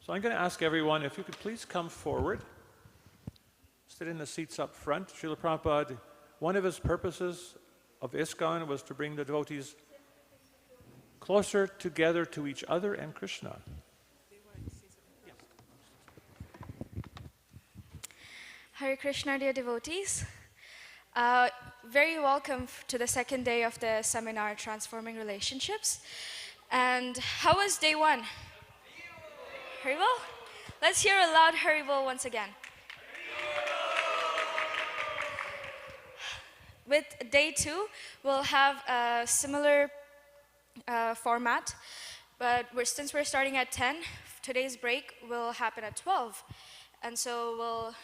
So I'm going to ask everyone if you could please come forward. Sit in the seats up front. Srila Prabhupada, one of his purposes of ISKCON was to bring the devotees closer together to each other and Krishna. Hare Krishna, dear devotees. Very welcome to the second day of the seminar, Transforming Relationships. And how was day one? Haribol? Let's hear a loud Haribol once again. With day two, we'll have a similar format, but since we're starting at 10, today's break will happen at 12. And so we'll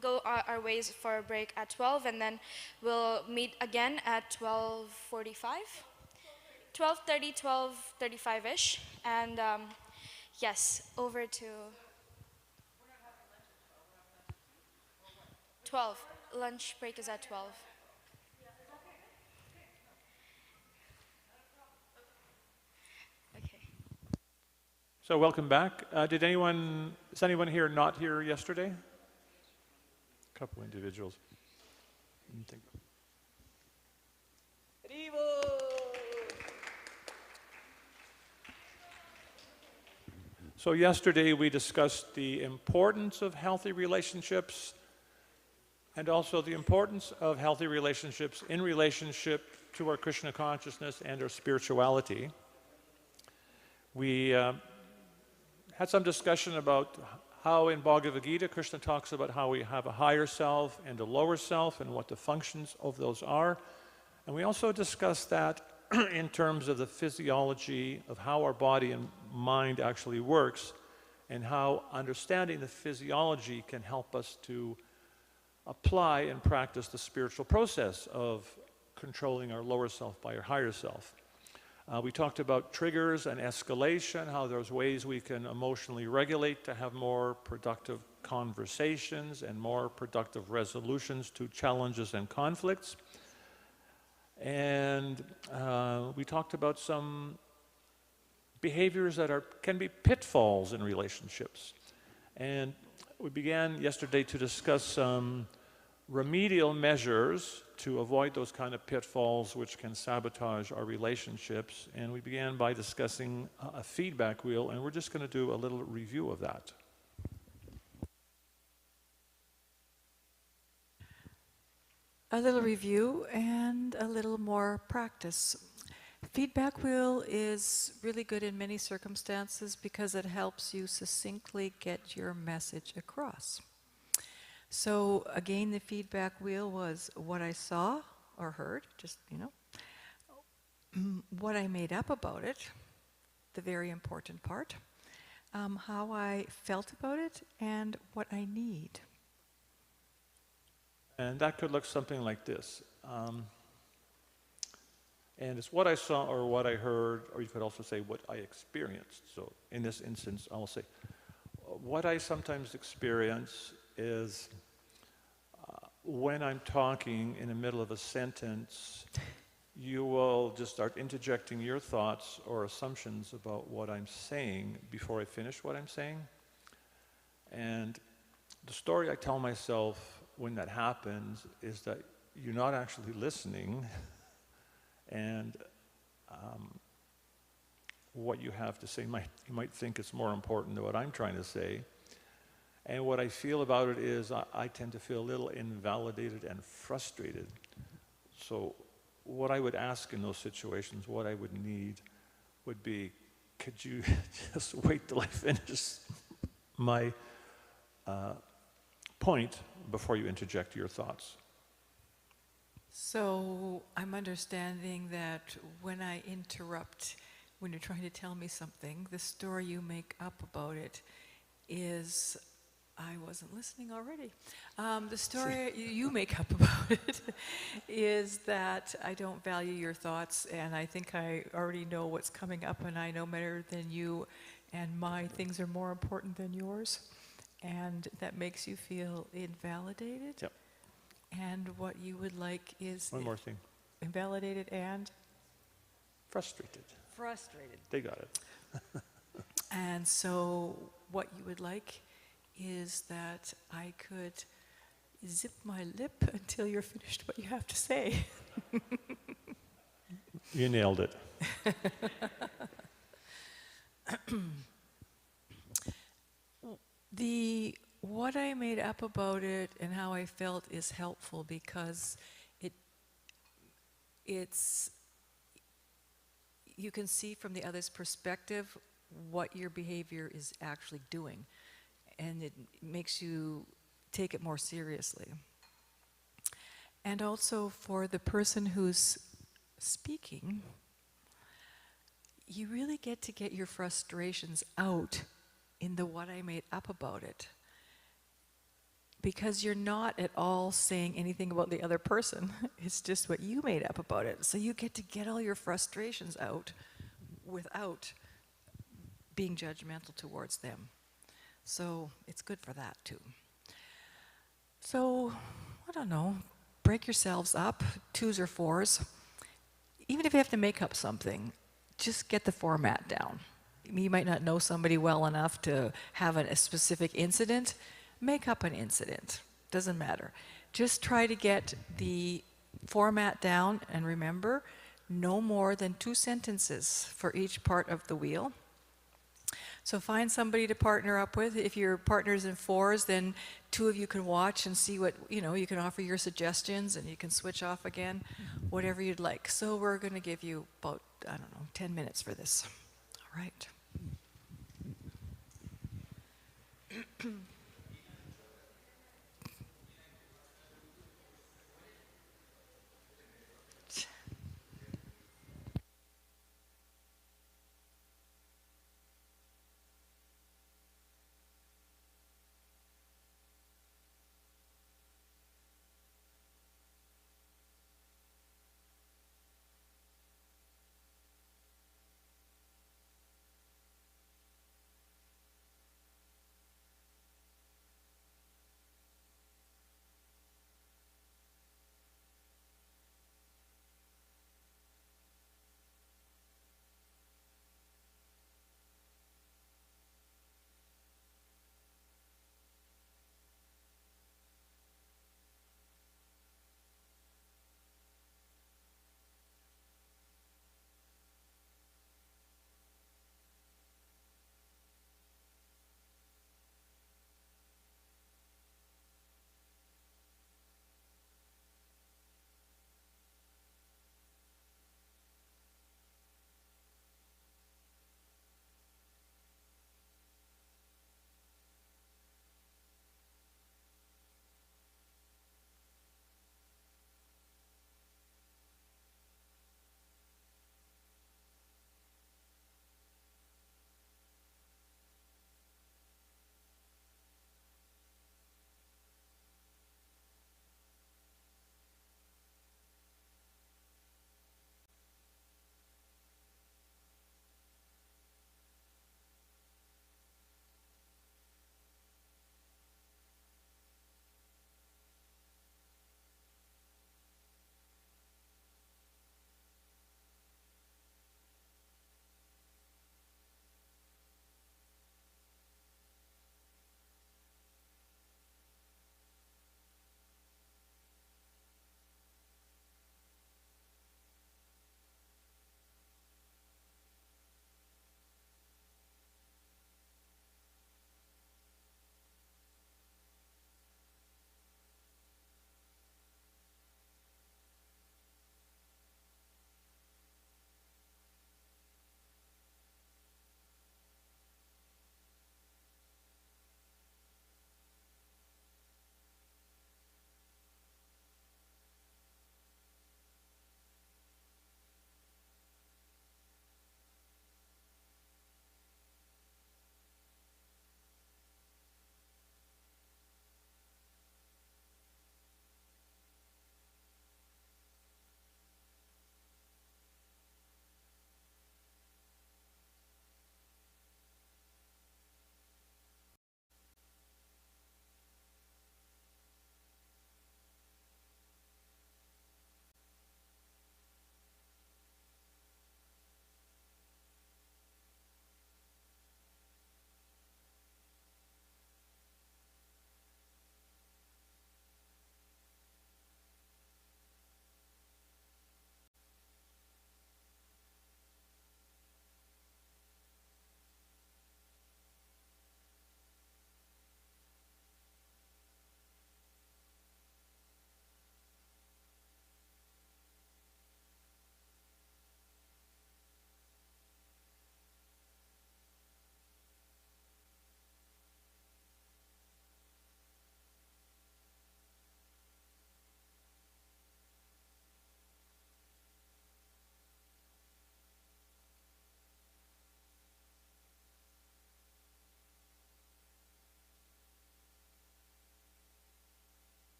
go our ways for a break at 12, and then we'll meet again at 12:45, 12:30, 12:35-ish. And yes, over to 12. Lunch break is at 12. Okay. So welcome back. Is anyone here not here yesterday? A couple individuals. So yesterday we discussed the importance of healthy relationships and also the importance of healthy relationships in relationship to our Krishna consciousness and our spirituality. We had some discussion about how in Bhagavad Gita Krishna talks about how we have a higher self and a lower self and what the functions of those are. And we also discussed that in terms of the physiology of how our body and mind actually works, and how understanding the physiology can help us to apply and practice the spiritual process of controlling our lower self by our higher self. We talked about triggers and escalation, how there's ways we can emotionally regulate to have more productive conversations and more productive resolutions to challenges and conflicts. And we talked about some behaviors that can be pitfalls in relationships. And we began yesterday to discuss some remedial measures to avoid those kind of pitfalls which can sabotage our relationships. And we began by discussing a feedback wheel, and we're just going to do a little review of that. A little review and a little more practice. Feedback wheel is really good in many circumstances because it helps you succinctly get your message across. So again, the feedback wheel was what I saw or heard, what I made up about it, the very important part, how I felt about it, and what I need. And that could look something like this. And it's what I saw or what I heard, or you could also say what I experienced. So in this instance, I'll say, what I sometimes experience is when I'm talking in the middle of a sentence, you will just start interjecting your thoughts or assumptions about what I'm saying before I finish what I'm saying. And the story I tell myself when that happens is that you're not actually listening, and what you have to say you might think it's more important than what I'm trying to say. And what I feel about it is I tend to feel a little invalidated and frustrated. So what I would ask in those situations, what I would need would be, could you just wait till I finish my point before you interject your thoughts? So I'm understanding that when I interrupt, when you're trying to tell me something, the story you make up about it is, I wasn't listening already. The story you make up about it is that I don't value your thoughts, and I think I already know what's coming up, and I know better than you, and my things are more important than yours. And that makes you feel invalidated. Yep. And what you would like is... One more thing. Invalidated and? Frustrated. Frustrated. They got it. And so what you would like is that I could zip my lip until you're finished what you have to say. You nailed it. What I made up about it and how I felt is helpful because it's you can see from the other's perspective what your behavior is actually doing, and it makes you take it more seriously. And also for the person who's speaking, you really get to get your frustrations out in the what I made up about it. Because you're not at all saying anything about the other person. It's just what you made up about it. So you get to get all your frustrations out without being judgmental towards them. So it's good for that too. So, I don't know, break yourselves up, 2s or 4s. Even if you have to make up something, just get the format down. You might not know somebody well enough to have a specific incident. Make up an incident, doesn't matter. Just try to get the format down, and remember, no more than 2 sentences for each part of the wheel. So find somebody to partner up with. If your partner's in 4s, then 2 of you can watch and see what, you can offer your suggestions and you can switch off again, whatever you'd like. So we're going to give you about, 10 minutes for this. All right.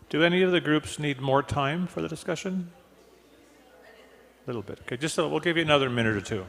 Do any of the groups need more time for the discussion? A little bit. Okay, just so we'll give you another minute or two.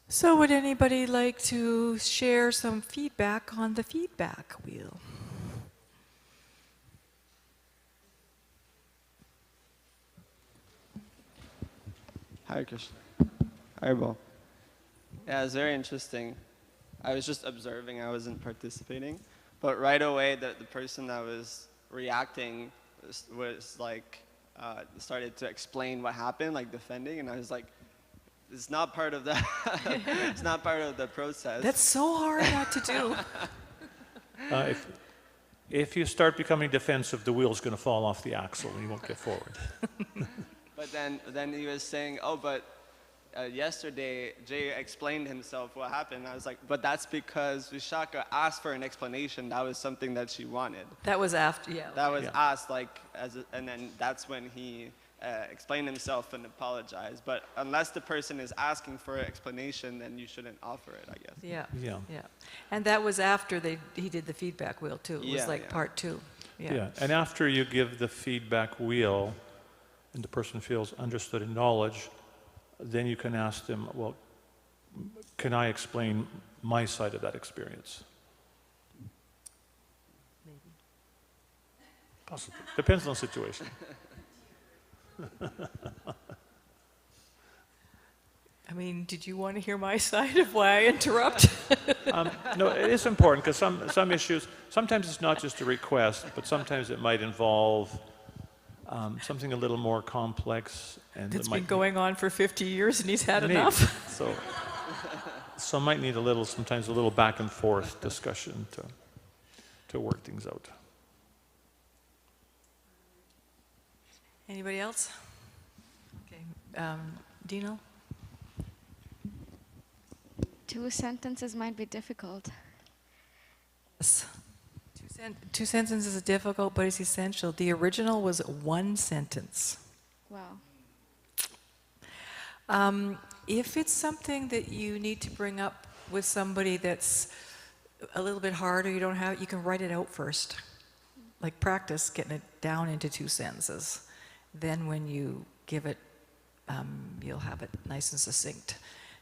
So would anybody like to share some feedback on the feedback wheel? Hare Krishna. Haribo. Yeah, it's very interesting. I was just observing, I wasn't participating. But right away, the person that was reacting was like, started to explain what happened, like defending, and I was like, it's not part of the, it's not part of the process. That's so hard not to do. If you start becoming defensive, the wheel's going to fall off the axle and you won't get forward. But then he was saying, oh, but yesterday Jay explained himself what happened. I was like, but that's because Vishaka asked for an explanation. That was something that she wanted. That was after, yeah. That was asked, like, and then that's when he explained himself and apologized. But unless the person is asking for an explanation, then you shouldn't offer it, I guess. Yeah. And that was after he did the feedback wheel too. It was like part 2. Yeah, and after you give the feedback wheel and the person feels understood and knowledge, then you can ask them, well, can I explain my side of that experience? Maybe. Possibly. Depends on the situation. I mean, did you want to hear my side of why I interrupt? No, it is important because some issues, sometimes it's not just a request, but sometimes it might involve something a little more complex. And It's been going on for 50 years and he's had enough. So might need sometimes a little back and forth discussion to work things out. Anybody else? Okay, Dino? 2 sentences might be difficult. Yes. Two sentences is difficult, but it's essential. The original was 1 sentence. Wow. If it's something that you need to bring up with somebody that's a little bit harder, you can write it out first. Like practice getting it down into 2 sentences. Then when you give it, you'll have it nice and succinct.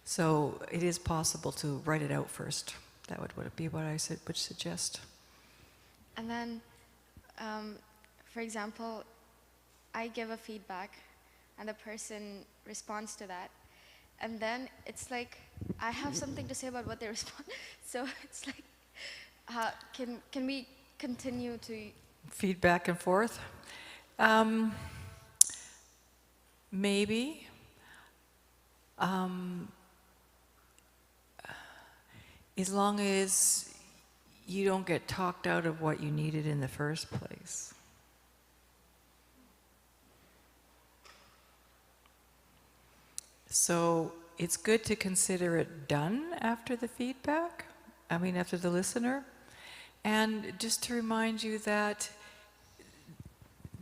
So it is possible to write it out first. That would be what I would suggest. And then, for example, I give a feedback and the person responds to that. And then it's like, I have something to say about what they respond. So it's like, can we continue to... Feedback and forth? maybe. As long as you don't get talked out of what you needed in the first place. So it's good to consider it done after the feedback, after the listener. And just to remind you that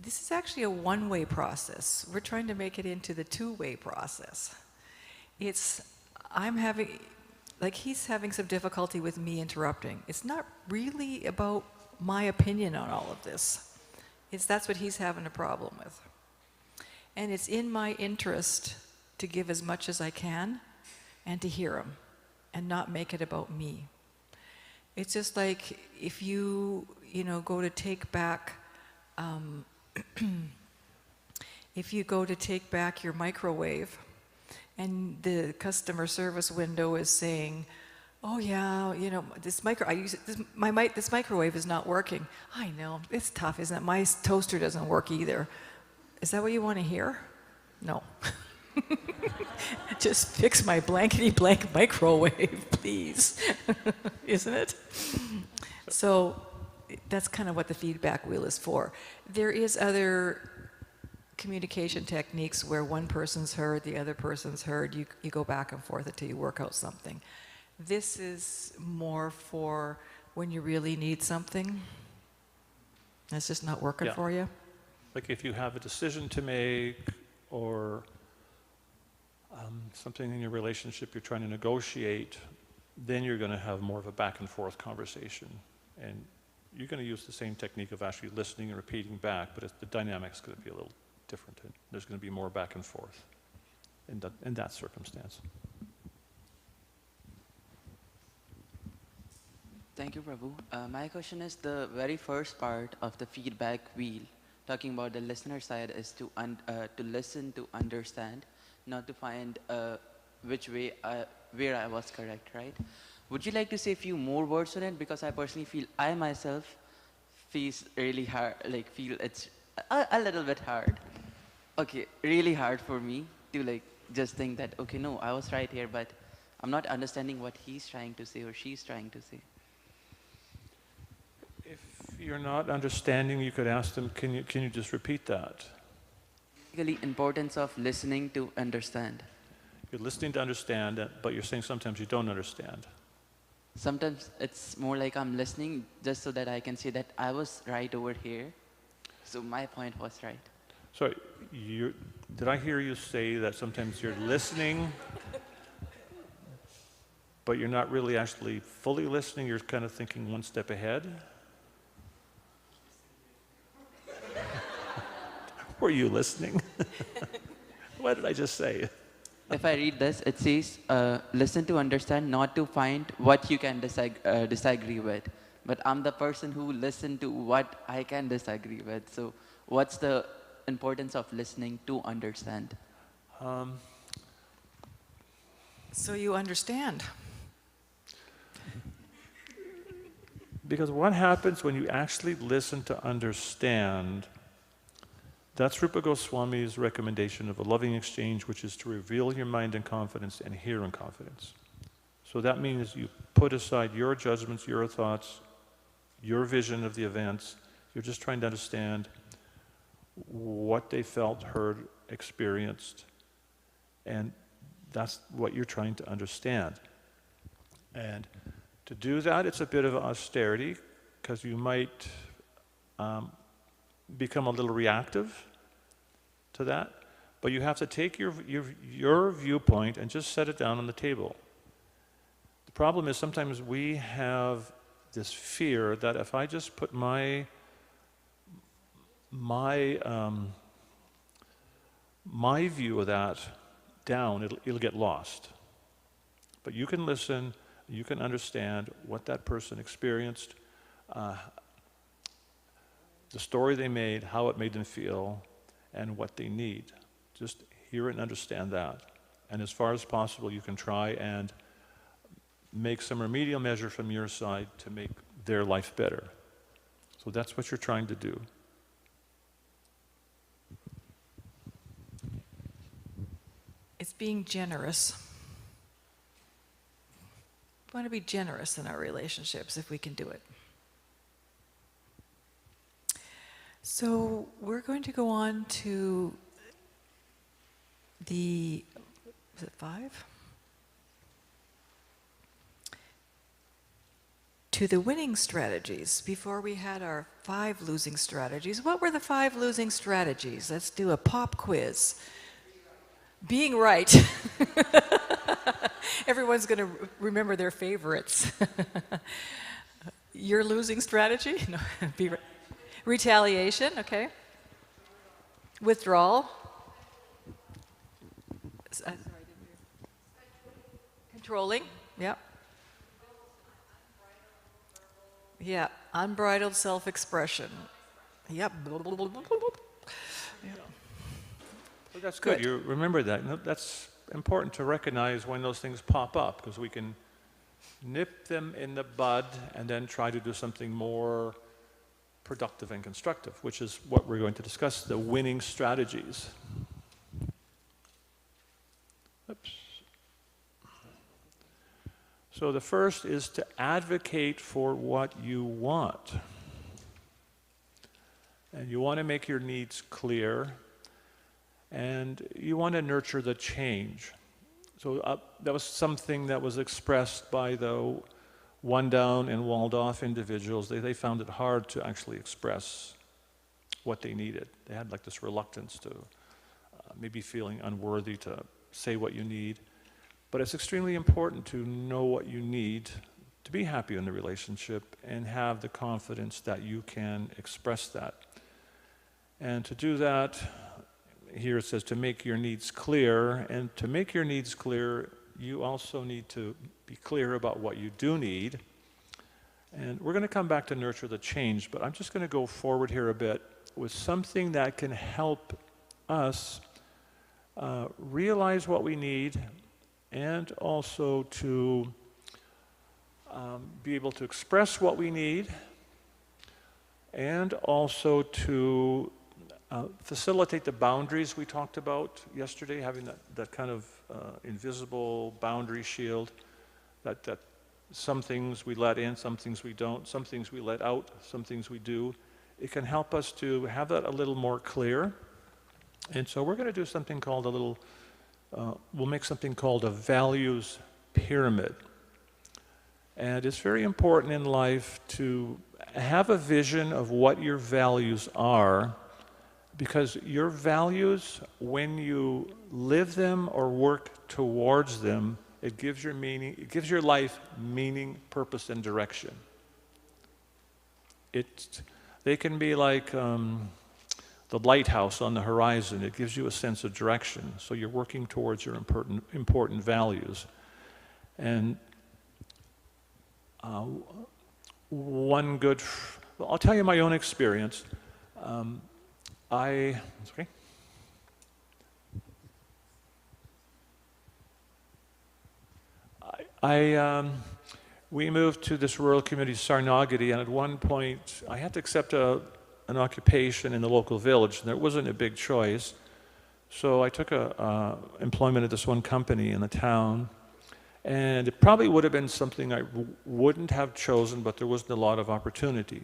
this is actually a one-way process. We're trying to make it into the two-way process. He's having some difficulty with me interrupting. It's not really about my opinion on all of this. That's what he's having a problem with. And it's in my interest to give as much as I can and to hear him and not make it about me. It's just like if you go to take back, if you go to take back your microwave and the customer service window is saying, oh yeah, this microwave is not working. I know, it's tough, isn't it? My toaster doesn't work either. Is that what you want to hear? No. Just fix my blankety blank microwave, please. Isn't it? So that's kind of what the feedback wheel is for. There is other communication techniques where one person's heard, the other person's heard. You go back and forth until you work out something. This is more for when you really need something. It's just not working for you. Like if you have a decision to make or something in your relationship you're trying to negotiate, then you're going to have more of a back and forth conversation. And you're going to use the same technique of actually listening and repeating back, but the dynamic's going to be a little different. There's going to be more back and forth in that circumstance. Thank you, Prabhu. My question is the very first part of the feedback wheel, talking about the listener side, is to listen, to understand, not to find which way, where I was correct, right? Would you like to say a few more words on it? Because I personally feel, I myself feels really hard, feel it's a little bit hard. Okay, really hard for me to just think that, okay, no, I was right here, but I'm not understanding what he's trying to say or she's trying to say. If you're not understanding, you could ask them, can you just repeat that? Basically, importance of listening to understand. You're listening to understand, but you're saying sometimes you don't understand. Sometimes it's more like I'm listening just so that I can say that I was right over here, so my point was right. So did I hear you say that sometimes you're listening, but you're not really actually fully listening, you're kind of thinking one step ahead? Were you listening? What did I just say? If I read this, it says, listen to understand, not to find what you can disagree with. But I'm the person who listened to what I can disagree with. So what's the importance of listening to understand? So you understand. Because what happens when you actually listen to understand, that's Rupa Goswami's recommendation of a loving exchange, which is to reveal your mind in confidence and hear in confidence. So that means you put aside your judgments, your thoughts, your vision of the events. You're just trying to understand what they felt, heard, experienced, and that's what you're trying to understand. And to do that, it's a bit of austerity, because you might become a little reactive to that, but you have to take your viewpoint and just set it down on the table. The problem is sometimes we have this fear that if I just put my view of that down, it'll get lost. But you can listen, you can understand what that person experienced, the story they made, how it made them feel, and what they need. Just hear and understand that. And as far as possible, you can try and make some remedial measure from your side to make their life better. So that's what you're trying to do. being generous. We want to be generous in our relationships if we can do it. So we're going to go on to is it 5? To the winning strategies. Before we had our 5 losing strategies, what were the 5 losing strategies? Let's do a pop quiz. Being right. Everyone's going to remember their favorites. Your losing strategy? No, retaliation, okay. Withdrawal. Sorry, I didn't hear. Controlling, yep. Yeah, unbridled self-expression. Yep. Yep. Well, that's good. You remember that. No, that's important to recognize when those things pop up, because we can nip them in the bud and then try to do something more productive and constructive, which is what we're going to discuss, the winning strategies. Oops. So the first is to advocate for what you want. And you want to make your needs clear, and you want to nurture the change. So that was something that was expressed by the one-down and walled-off individuals. They found it hard to actually express what they needed. They had like this reluctance to maybe feeling unworthy to say what you need. But it's extremely important to know what you need to be happy in the relationship and have the confidence that you can express that. And to do that, here it says to make your needs clear. And to make your needs clear, you also need to be clear about what you do need. And we're going to come back to nurture the change, but I'm just going to go forward here a bit with something that can help us realize what we need, and also to be able to express what we need, and also to facilitate the boundaries we talked about yesterday, having that kind of invisible boundary shield, that some things we let in, some things we don't, some things we let out, some things we do. It can help us to have that a little more clear. And so we're going to do something called we'll make something called a values pyramid. And it's very important in life to have a vision of what your values are, because your values, when you live them or work towards them, it gives your life meaning, purpose, and direction. They can be like the lighthouse on the horizon. It gives you a sense of direction. So you're working towards your important values. And I'll tell you my own experience. We moved to this rural community, Sarnagati, and at one point I had to accept an occupation in the local village, and there wasn't a big choice. So I took employment at this one company in the town, and it probably would have been something I wouldn't have chosen, but there wasn't a lot of opportunity.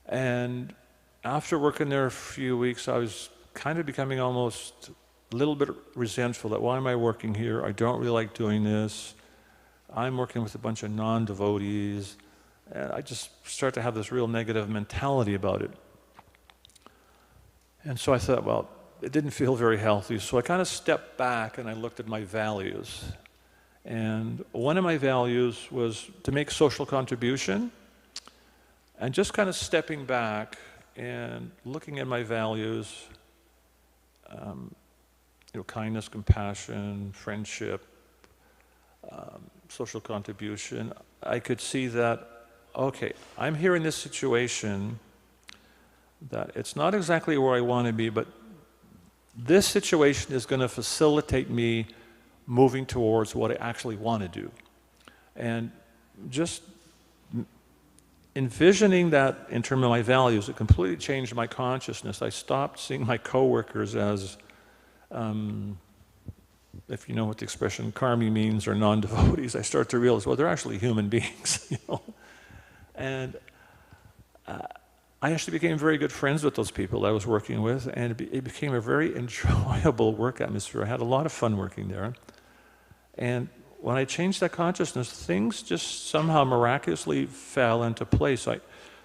And after working there a few weeks, I was kind of becoming almost a little bit resentful that why am I working here? I don't really like doing this. I'm working with a bunch of non-devotees. And I just start to have this real negative mentality about it. And so I thought, well, it didn't feel very healthy. So I kind of stepped back and I looked at my values. And one of my values was to make social contribution. And just kind of stepping back and looking at my values, kindness, compassion, friendship, social contribution, I could see that, okay, I'm here in this situation that it's not exactly where I want to be, but this situation is going to facilitate me moving towards what I actually want to do. And just envisioning that in terms of my values, it completely changed my consciousness. I stopped seeing my coworkers as if you know what the expression karmi means, or non-devotees, I start to realize, well, they're actually human beings, you know. And I actually became very good friends with those people I was working with, and it became a very enjoyable work atmosphere. I had a lot of fun working there. And when I changed that consciousness, things just somehow miraculously fell into place.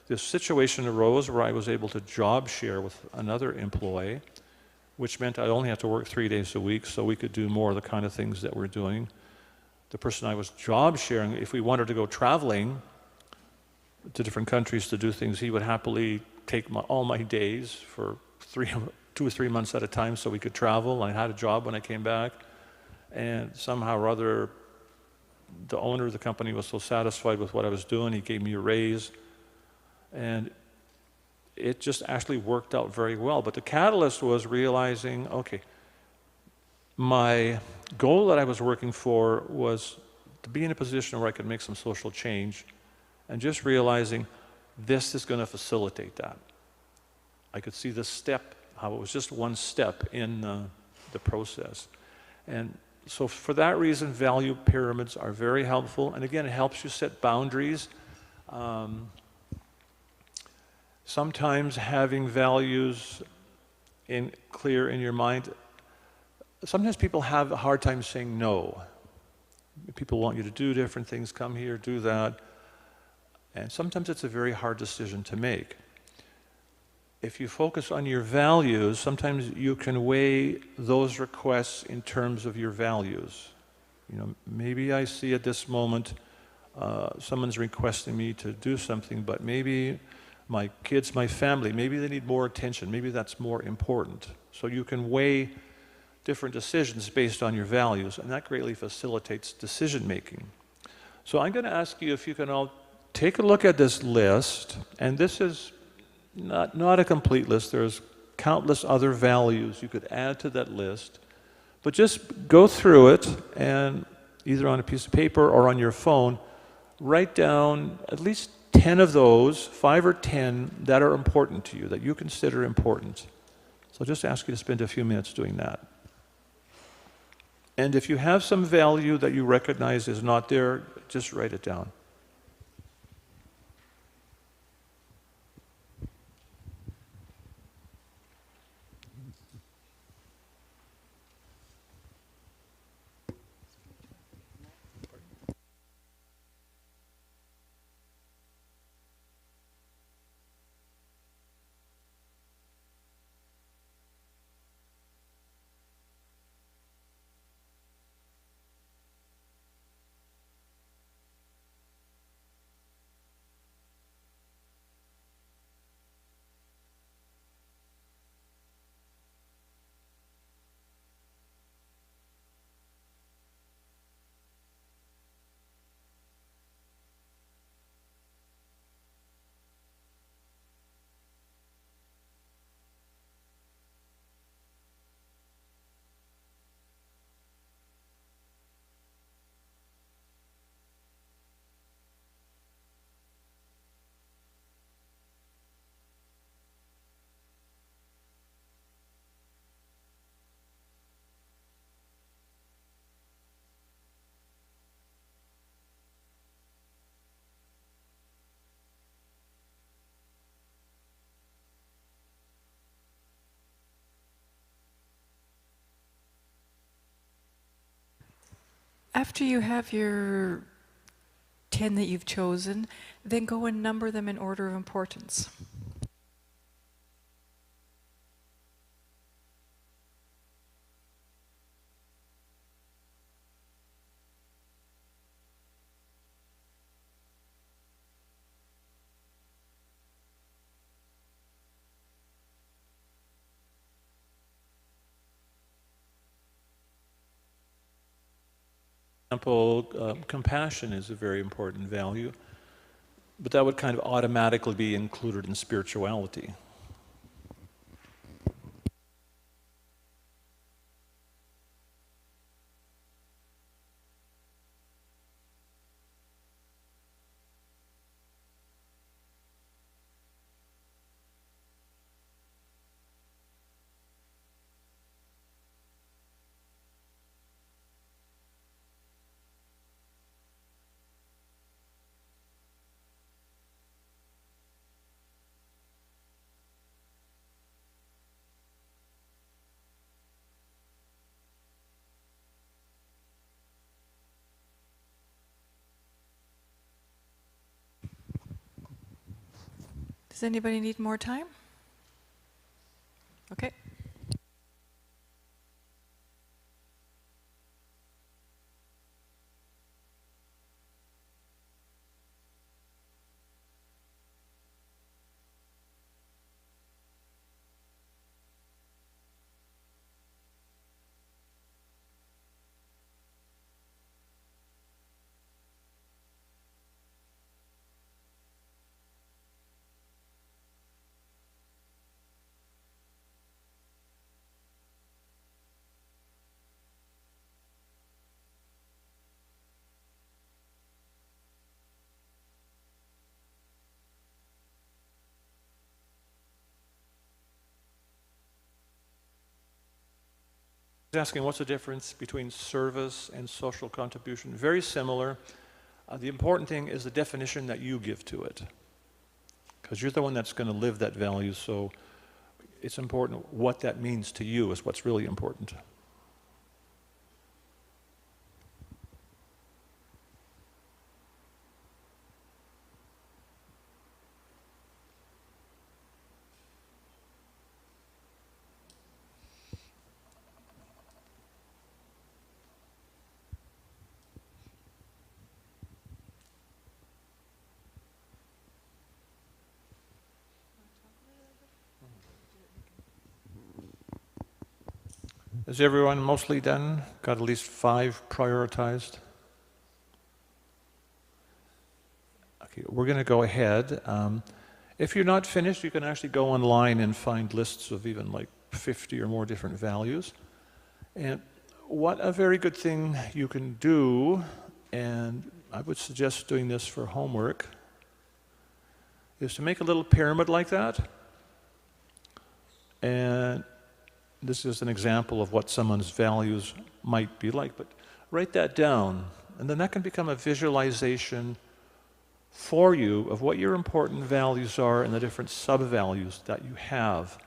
This situation arose where I was able to job share with another employee, which meant I only had to work 3 days a week, so we could do more of the kind of things that we're doing. The person I was job sharing, if we wanted to go traveling to different countries to do things, he would happily take all my days for 2 or 3 months at a time so we could travel. I had a job when I came back, and somehow or other, the owner of the company was so satisfied with what I was doing, he gave me a raise, and it just actually worked out very well. But the catalyst was realizing, okay, my goal that I was working for was to be in a position where I could make some social change, and just realizing this is going to facilitate that. I could see the step, how it was just one step in the process. And so for that reason, value pyramids are very helpful. And again, it helps you set boundaries. Sometimes having values clear in your mind, sometimes people have a hard time saying no. People want you to do different things, come here, do that. And sometimes it's a very hard decision to make. If you focus on your values, sometimes you can weigh those requests in terms of your values. You know, maybe I see at this moment someone's requesting me to do something, but maybe my kids, my family, maybe they need more attention. Maybe that's more important. So you can weigh different decisions based on your values, and that greatly facilitates decision making. So I'm going to ask you if you can all take a look at this list, and this is not a complete list. There's countless other values you could add to that list, but just go through it and either on a piece of paper or on your phone, write down at least 10 of those, 5 or 10 that are important to you, that you consider important. So I'll just ask you to spend a few minutes doing that. And if you have some value that you recognize is not there, just write it down. After you have your 10 that you've chosen, then go and number them in order of importance. Example, compassion is a very important value, but that would kind of automatically be included in spirituality. Does anybody need more time? Okay. Asking what's the difference between service and social contribution. Very similar. The important thing is the definition that you give to it, because you're the one that's going to live that value, so it's important what that means to you is what's really important. Is everyone mostly done? Got at least 5 prioritized? Okay, we're going to go ahead. If you're not finished, you can actually go online and find lists of even like 50 or more different values. And what a very good thing you can do, and I would suggest doing this for homework, is to make a little pyramid like that. And this is an example of what someone's values might be like, but write that down, and then that can become a visualization for you of what your important values are and the different sub-values that you have.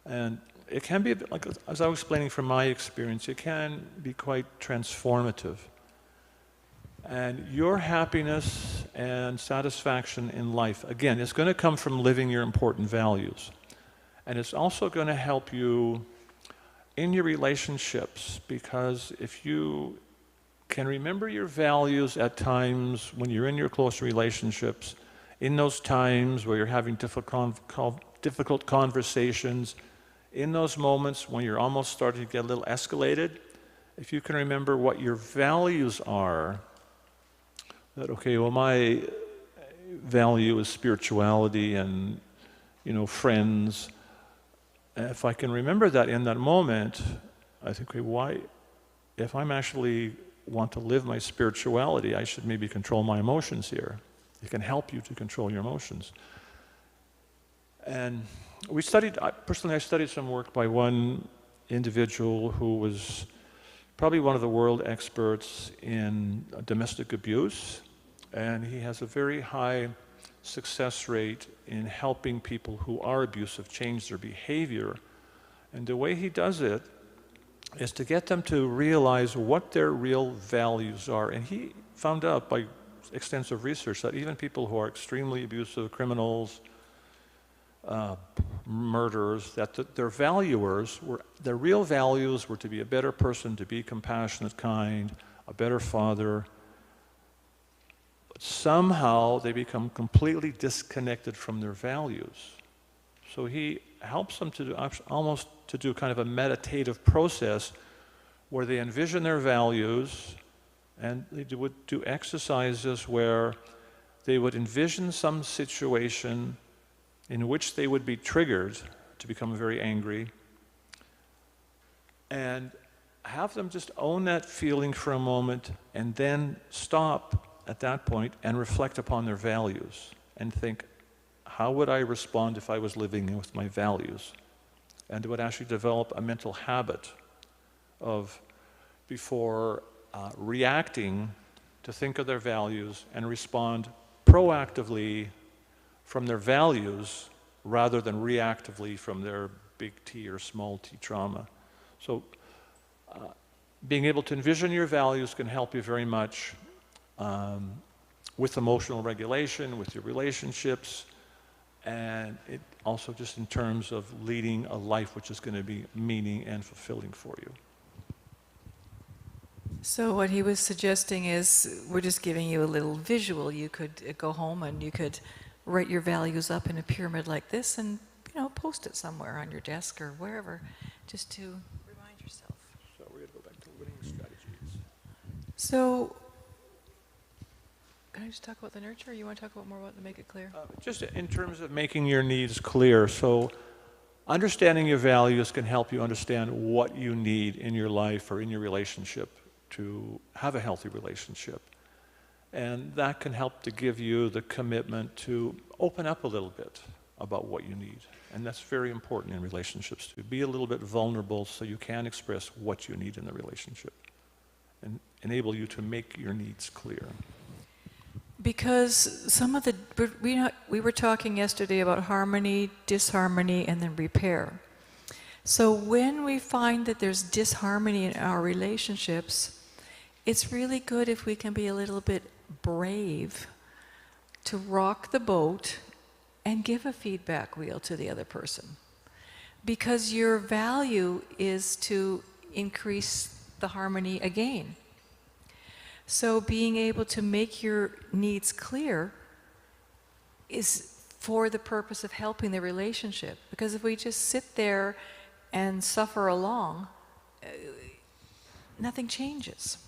And it can be a bit like, as I was explaining from my experience, it can be quite transformative. And your happiness and satisfaction in life, again, is going to come from living your important values. And it's also going to help you in your relationships, because if you can remember your values at times when you're in your close relationships, in those times where you're having difficult conversations, in those moments when you're almost starting to get a little escalated, if you can remember what your values are, that, okay, well, my value is spirituality and, friends. If I can remember that in that moment, I think, okay, if I'm actually want to live my spirituality, I should maybe control my emotions here. It can help you to control your emotions. And I studied some work by one individual who was probably one of the world experts in domestic abuse, and he has a very high success rate in helping people who are abusive change their behavior. And the way he does it is to get them to realize what their real values are. And he found out by extensive research that even people who are extremely abusive, criminals, murderers, that their real values were to be a better person, to be compassionate, kind, a better father. But somehow they become completely disconnected from their values. So he helps them to do kind of a meditative process where they envision their values, and they would do exercises where they would envision some situation in which they would be triggered to become very angry, and have them just own that feeling for a moment and then stop at that point and reflect upon their values and think, how would I respond if I was living with my values? And it would actually develop a mental habit of, before reacting, to think of their values and respond proactively from their values rather than reactively from their big T or small t trauma. So being able to envision your values can help you very much with emotional regulation, with your relationships, and it also just in terms of leading a life which is going to be meaning and fulfilling for you. So what he was suggesting is, we're just giving you a little visual. You could go home and you could write your values up in a pyramid like this and, post it somewhere on your desk or wherever, just to remind yourself. So we're going to go back to winning strategies. So, can I just talk about the nurture, or you want to talk about more about the make it clear? Just in terms of making your needs clear, so understanding your values can help you understand what you need in your life or in your relationship to have a healthy relationship. And that can help to give you the commitment to open up a little bit about what you need. And that's very important in relationships, to be a little bit vulnerable so you can express what you need in the relationship and enable you to make your needs clear. Because some of the, we were talking yesterday about harmony, disharmony, and then repair. So when we find that there's disharmony in our relationships, it's really good if we can be a little bit brave to rock the boat and give a feedback wheel to the other person. Because your value is to increase the harmony again. So being able to make your needs clear is for the purpose of helping the relationship. Because if we just sit there and suffer along, nothing changes.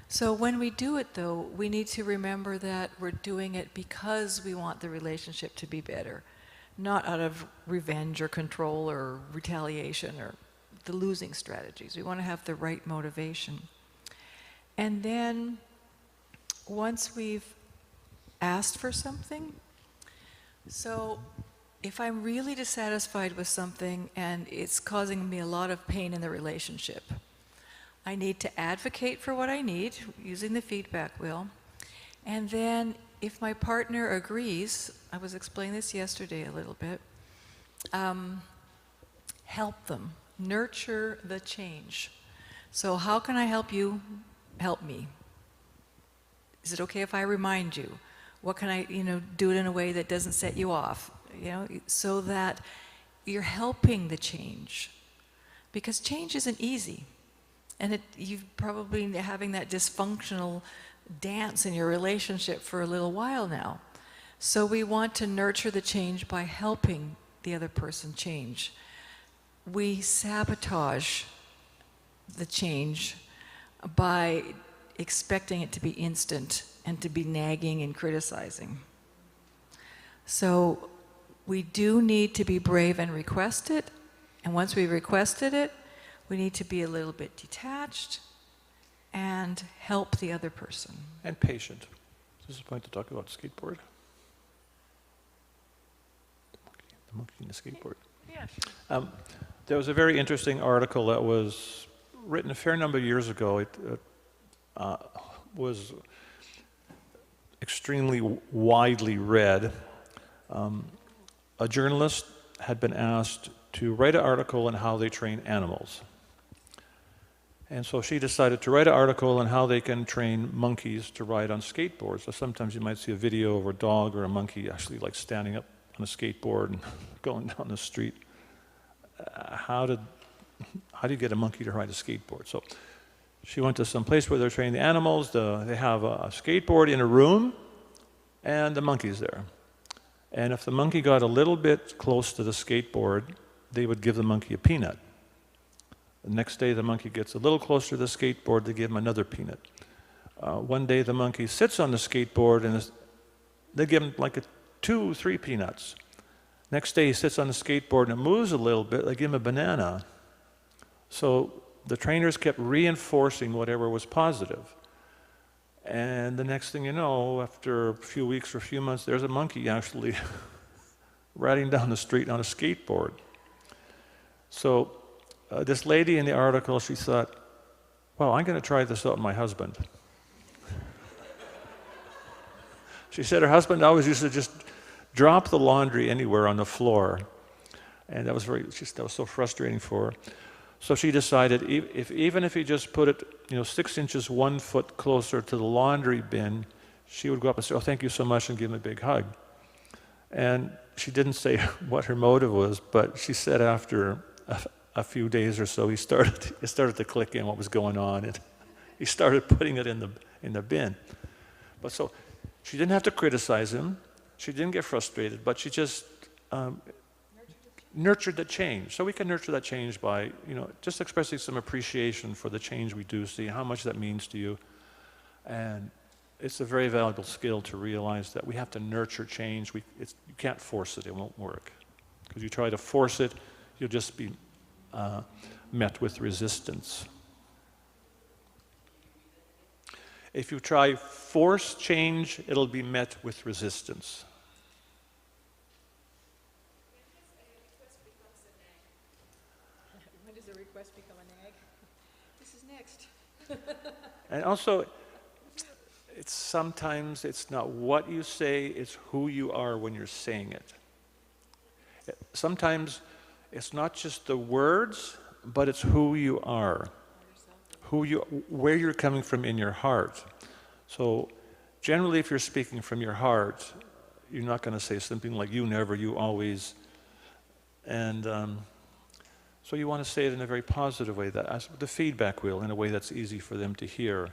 So when we do it, though, we need to remember that we're doing it because we want the relationship to be better, not out of revenge or control or retaliation or the losing strategies. We want to have the right motivation. And then once we've asked for something, so if I'm really dissatisfied with something and it's causing me a lot of pain in the relationship, I need to advocate for what I need using the feedback wheel. And then if my partner agrees, I was explaining this yesterday a little bit, help them, nurture the change. So how can I help you? Help me. Is it okay if I remind you? What can I, do it in a way that doesn't set you off? So that you're helping the change. Because change isn't easy. And you've probably been having that dysfunctional dance in your relationship for a little while now. So we want to nurture the change by helping the other person change. We sabotage the change by expecting it to be instant and to be nagging and criticizing. So we do need to be brave and request it. And once we've requested it, we need to be a little bit detached and help the other person. And patient. Is this a point to talk about skateboard? The monkey and the skateboard. Yeah, sure. There was a very interesting article that was written a fair number of years ago. It was extremely widely read. A journalist had been asked to write an article on how they train animals. And so she decided to write an article on how they can train monkeys to ride on skateboards. So sometimes you might see a video of a dog or a monkey actually like standing up on a skateboard and going down the street. How do you get a monkey to ride a skateboard? So she went to some place where they're training the animals. They have a skateboard in a room, and the monkey's there. And if the monkey got a little bit close to the skateboard, they would give the monkey a peanut. The next day, the monkey gets a little closer to the skateboard, they give him another peanut. One day, the monkey sits on the skateboard, and they give him like 2, 3 peanuts. Next day, he sits on the skateboard, and it moves a little bit, they give him a banana. So the trainers kept reinforcing whatever was positive. And the next thing you know, after a few weeks or a few months, there's a monkey actually riding down the street on a skateboard. So this lady in the article, she thought, well, I'm going to try this out on my husband. She said her husband always used to just drop the laundry anywhere on the floor. And that was so frustrating for her. So she decided, even if he just put it, 6 inches, 1 foot closer to the laundry bin, she would go up and say, "Oh, thank you so much," and give him a big hug. And she didn't say what her motive was, but she said after a few days or so, it started to click in what was going on, and he started putting it in the bin. But so she didn't have to criticize him. She didn't get frustrated, but she just nurtured the change. So we can nurture that change by, just expressing some appreciation for the change we do see, how much that means to you. And it's a very valuable skill to realize that we have to nurture change. You can't force it, it won't work. Because you try to force it, you'll just be met with resistance. If you try force change, it'll be met with resistance. When does a request become a nag? This is next. And also, sometimes it's not what you say, it's who you are when you're saying it. Sometimes it's not just the words, but it's who you are. Where you're coming from in your heart. So generally, if you're speaking from your heart, you're not going to say something like "you never," "you always," and so you want to say it in a very positive way, as the feedback wheel, in a way that's easy for them to hear.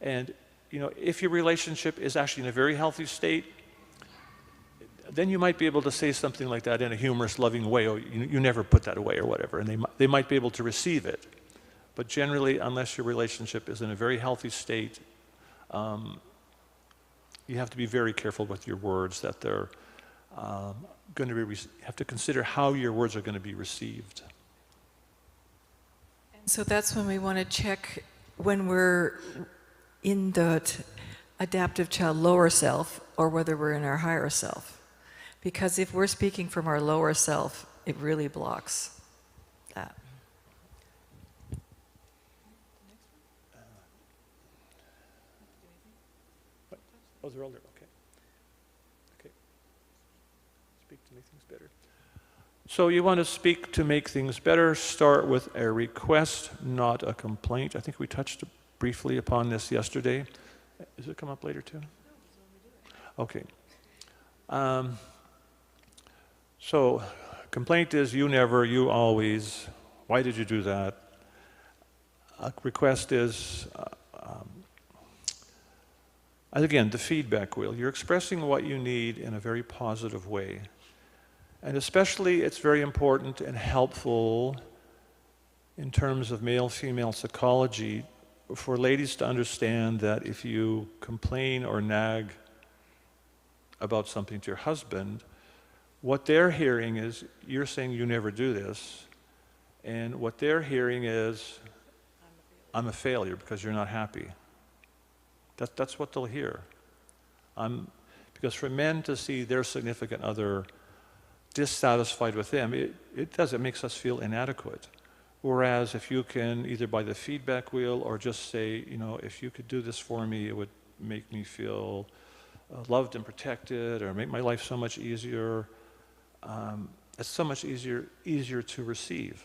And if your relationship is actually in a very healthy state, then you might be able to say something like that in a humorous, loving way. "Oh, you never put that away," or whatever, and they might be able to receive it. But generally, unless your relationship is in a very healthy state, you have to be very careful with your words, that they're going to be, you have to consider how your words are going to be received. And so that's when we want to check when we're in the adaptive child lower self or whether we're in our higher self. Because if we're speaking from our lower self, it really blocks that. Oh, they're older, okay. Okay. Speak to make things better. So you want to speak to make things better, start with a request, not a complaint. I think we touched briefly upon this yesterday. Does it come up later too? Okay. So complaint is "you never," "you always," "why did you do that?" A request is again, the feedback wheel. You're expressing what you need in a very positive way. And especially, it's very important and helpful in terms of male-female psychology for ladies to understand that if you complain or nag about something to your husband, what they're hearing is you're saying "you never do this," and what they're hearing is "I'm a failure because you're not happy." That's what they'll hear. Because for men to see their significant other dissatisfied with them, it makes us feel inadequate. Whereas if you can, either by the feedback wheel or just say, "if you could do this for me, it would make me feel loved and protected, or make my life so much easier," it's so much easier to receive.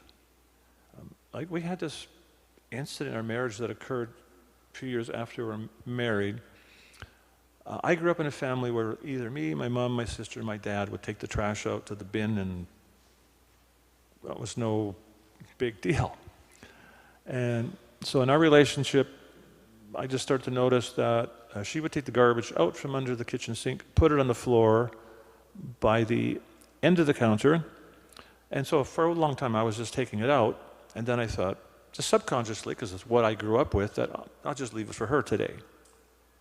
Like we had this incident in our marriage that occurred a few years after we were married. I grew up in a family where either me, my mom, my sister, and my dad would take the trash out to the bin, and that was no big deal. And so in our relationship, I just started to notice that she would take the garbage out from under the kitchen sink, put it on the floor by the end of the counter. And so for a long time, I was just taking it out. And then I thought, just subconsciously, because it's what I grew up with, that I'll just leave it for her today.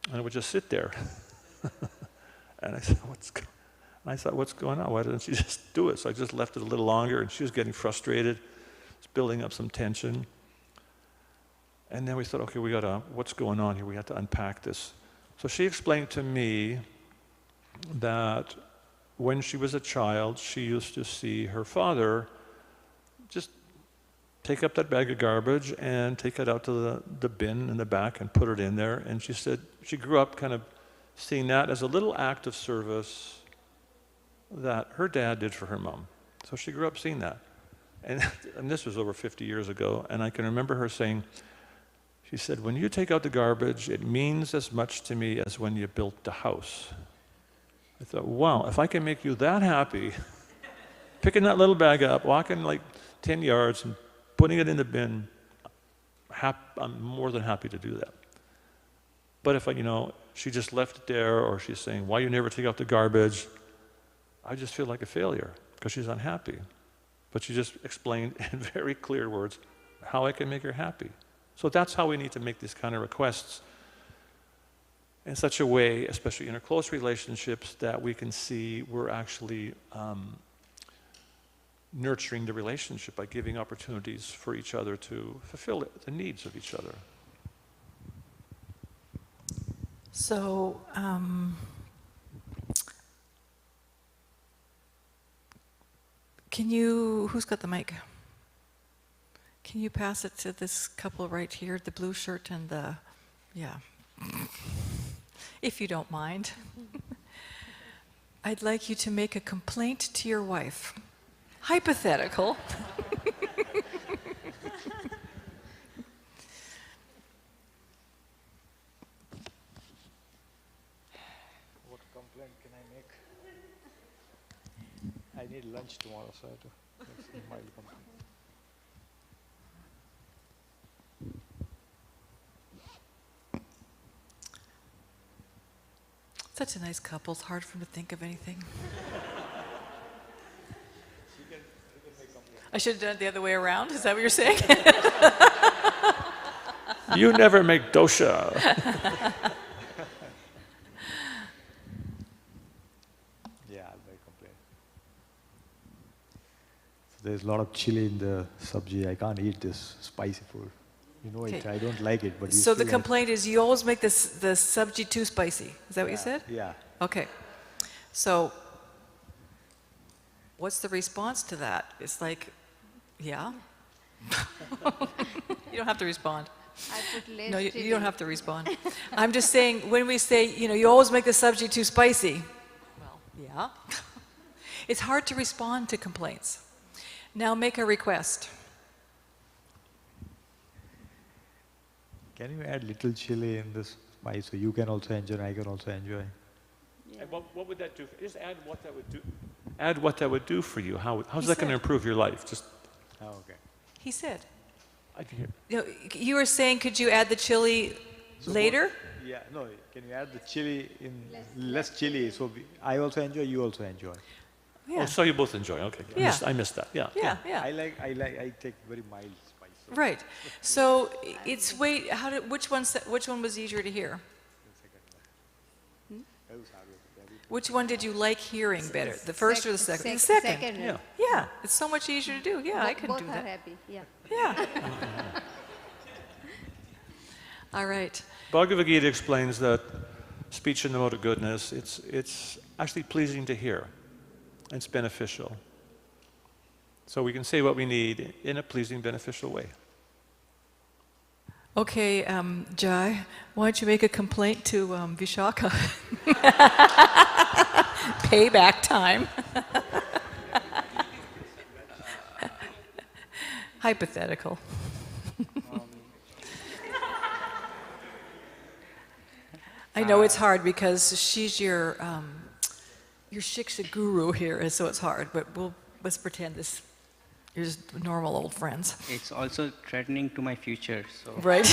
And it would just sit there. And I thought, what's going on? Why doesn't she just do it? So I just left it a little longer, and she was getting frustrated. It's building up some tension. And then we thought, okay, what's going on here? We had to unpack this. So she explained to me that when she was a child, she used to see her father just take up that bag of garbage and take it out to the bin in the back and put it in there. And she said she grew up kind of seeing that as a little act of service that her dad did for her mom. So she grew up seeing that. And this was over 50 years ago. And I can remember her saying, she said, "When you take out the garbage, it means as much to me as when you built the house." I thought, wow, if I can make you that happy, picking that little bag up, walking like 10 yards and putting it in the bin, I'm more than happy to do that. But if she just left it there, or she's saying, why you never take out the garbage, I just feel like a failure because she's unhappy. But she just explained in very clear words how I can make her happy. So that's how we need to make these kind of requests in such a way, especially in our close relationships, that we can see we're actually nurturing the relationship by giving opportunities for each other to fulfill the needs of each other. So, who's got the mic? Can you pass it to this couple right here, the blue shirt and yeah. If you don't mind. I'd like you to make a complaint to your wife. Hypothetical. What complaint can I make? I need lunch tomorrow, so I have to make some mild complaint. Such a nice couple. It's hard for them to think of anything. I should have done it the other way around. Is that what you're saying? You never make dosha. Yeah, I'll make complaint. So there's a lot of chili in the sabji. I can't eat this spicy food. You know it. I don't like it, but you So the still complaint is you always make the sabji too spicy. Is that what you said? Yeah. Okay. So what's the response to that? It's like, yeah. You don't have to respond. I put less No, you chili. don't have to respond. I'm just saying, when we say, you always make the sabji too spicy. Well, yeah. It's hard to respond to complaints. Now make a request. Can you add little chili in this spice so you can also enjoy and I can also enjoy? And what would that do? Just add what that would do. Add what that would do for you. How's He that going to said. improve your life? Just Oh, okay. He said. I can hear. You were saying, could you add the chili later? Yeah, no, can you add the chili in less chili so I also enjoy, you also enjoy? Yeah. Oh, so you both enjoy. Okay. Yeah. I missed that. Yeah. Yeah. I take very mild spice. So Right. So it's which one was easier to hear? Which one did you like hearing better? The first or the second? The second. Yeah. Yeah. It's so much easier to do. Yeah, I could Both do are that. happy, yeah. Yeah. All right. Bhagavad Gita explains that speech in the mode of goodness, it's actually pleasing to hear. It's beneficial. So we can say what we need in a pleasing, beneficial way. Okay, Jai, why don't you make a complaint to Vishaka? Payback time. Hypothetical. I know it's hard because she's your Shiksha guru here, and so it's hard. But let's pretend you're just normal old friends, It's also threatening to my future, so. right?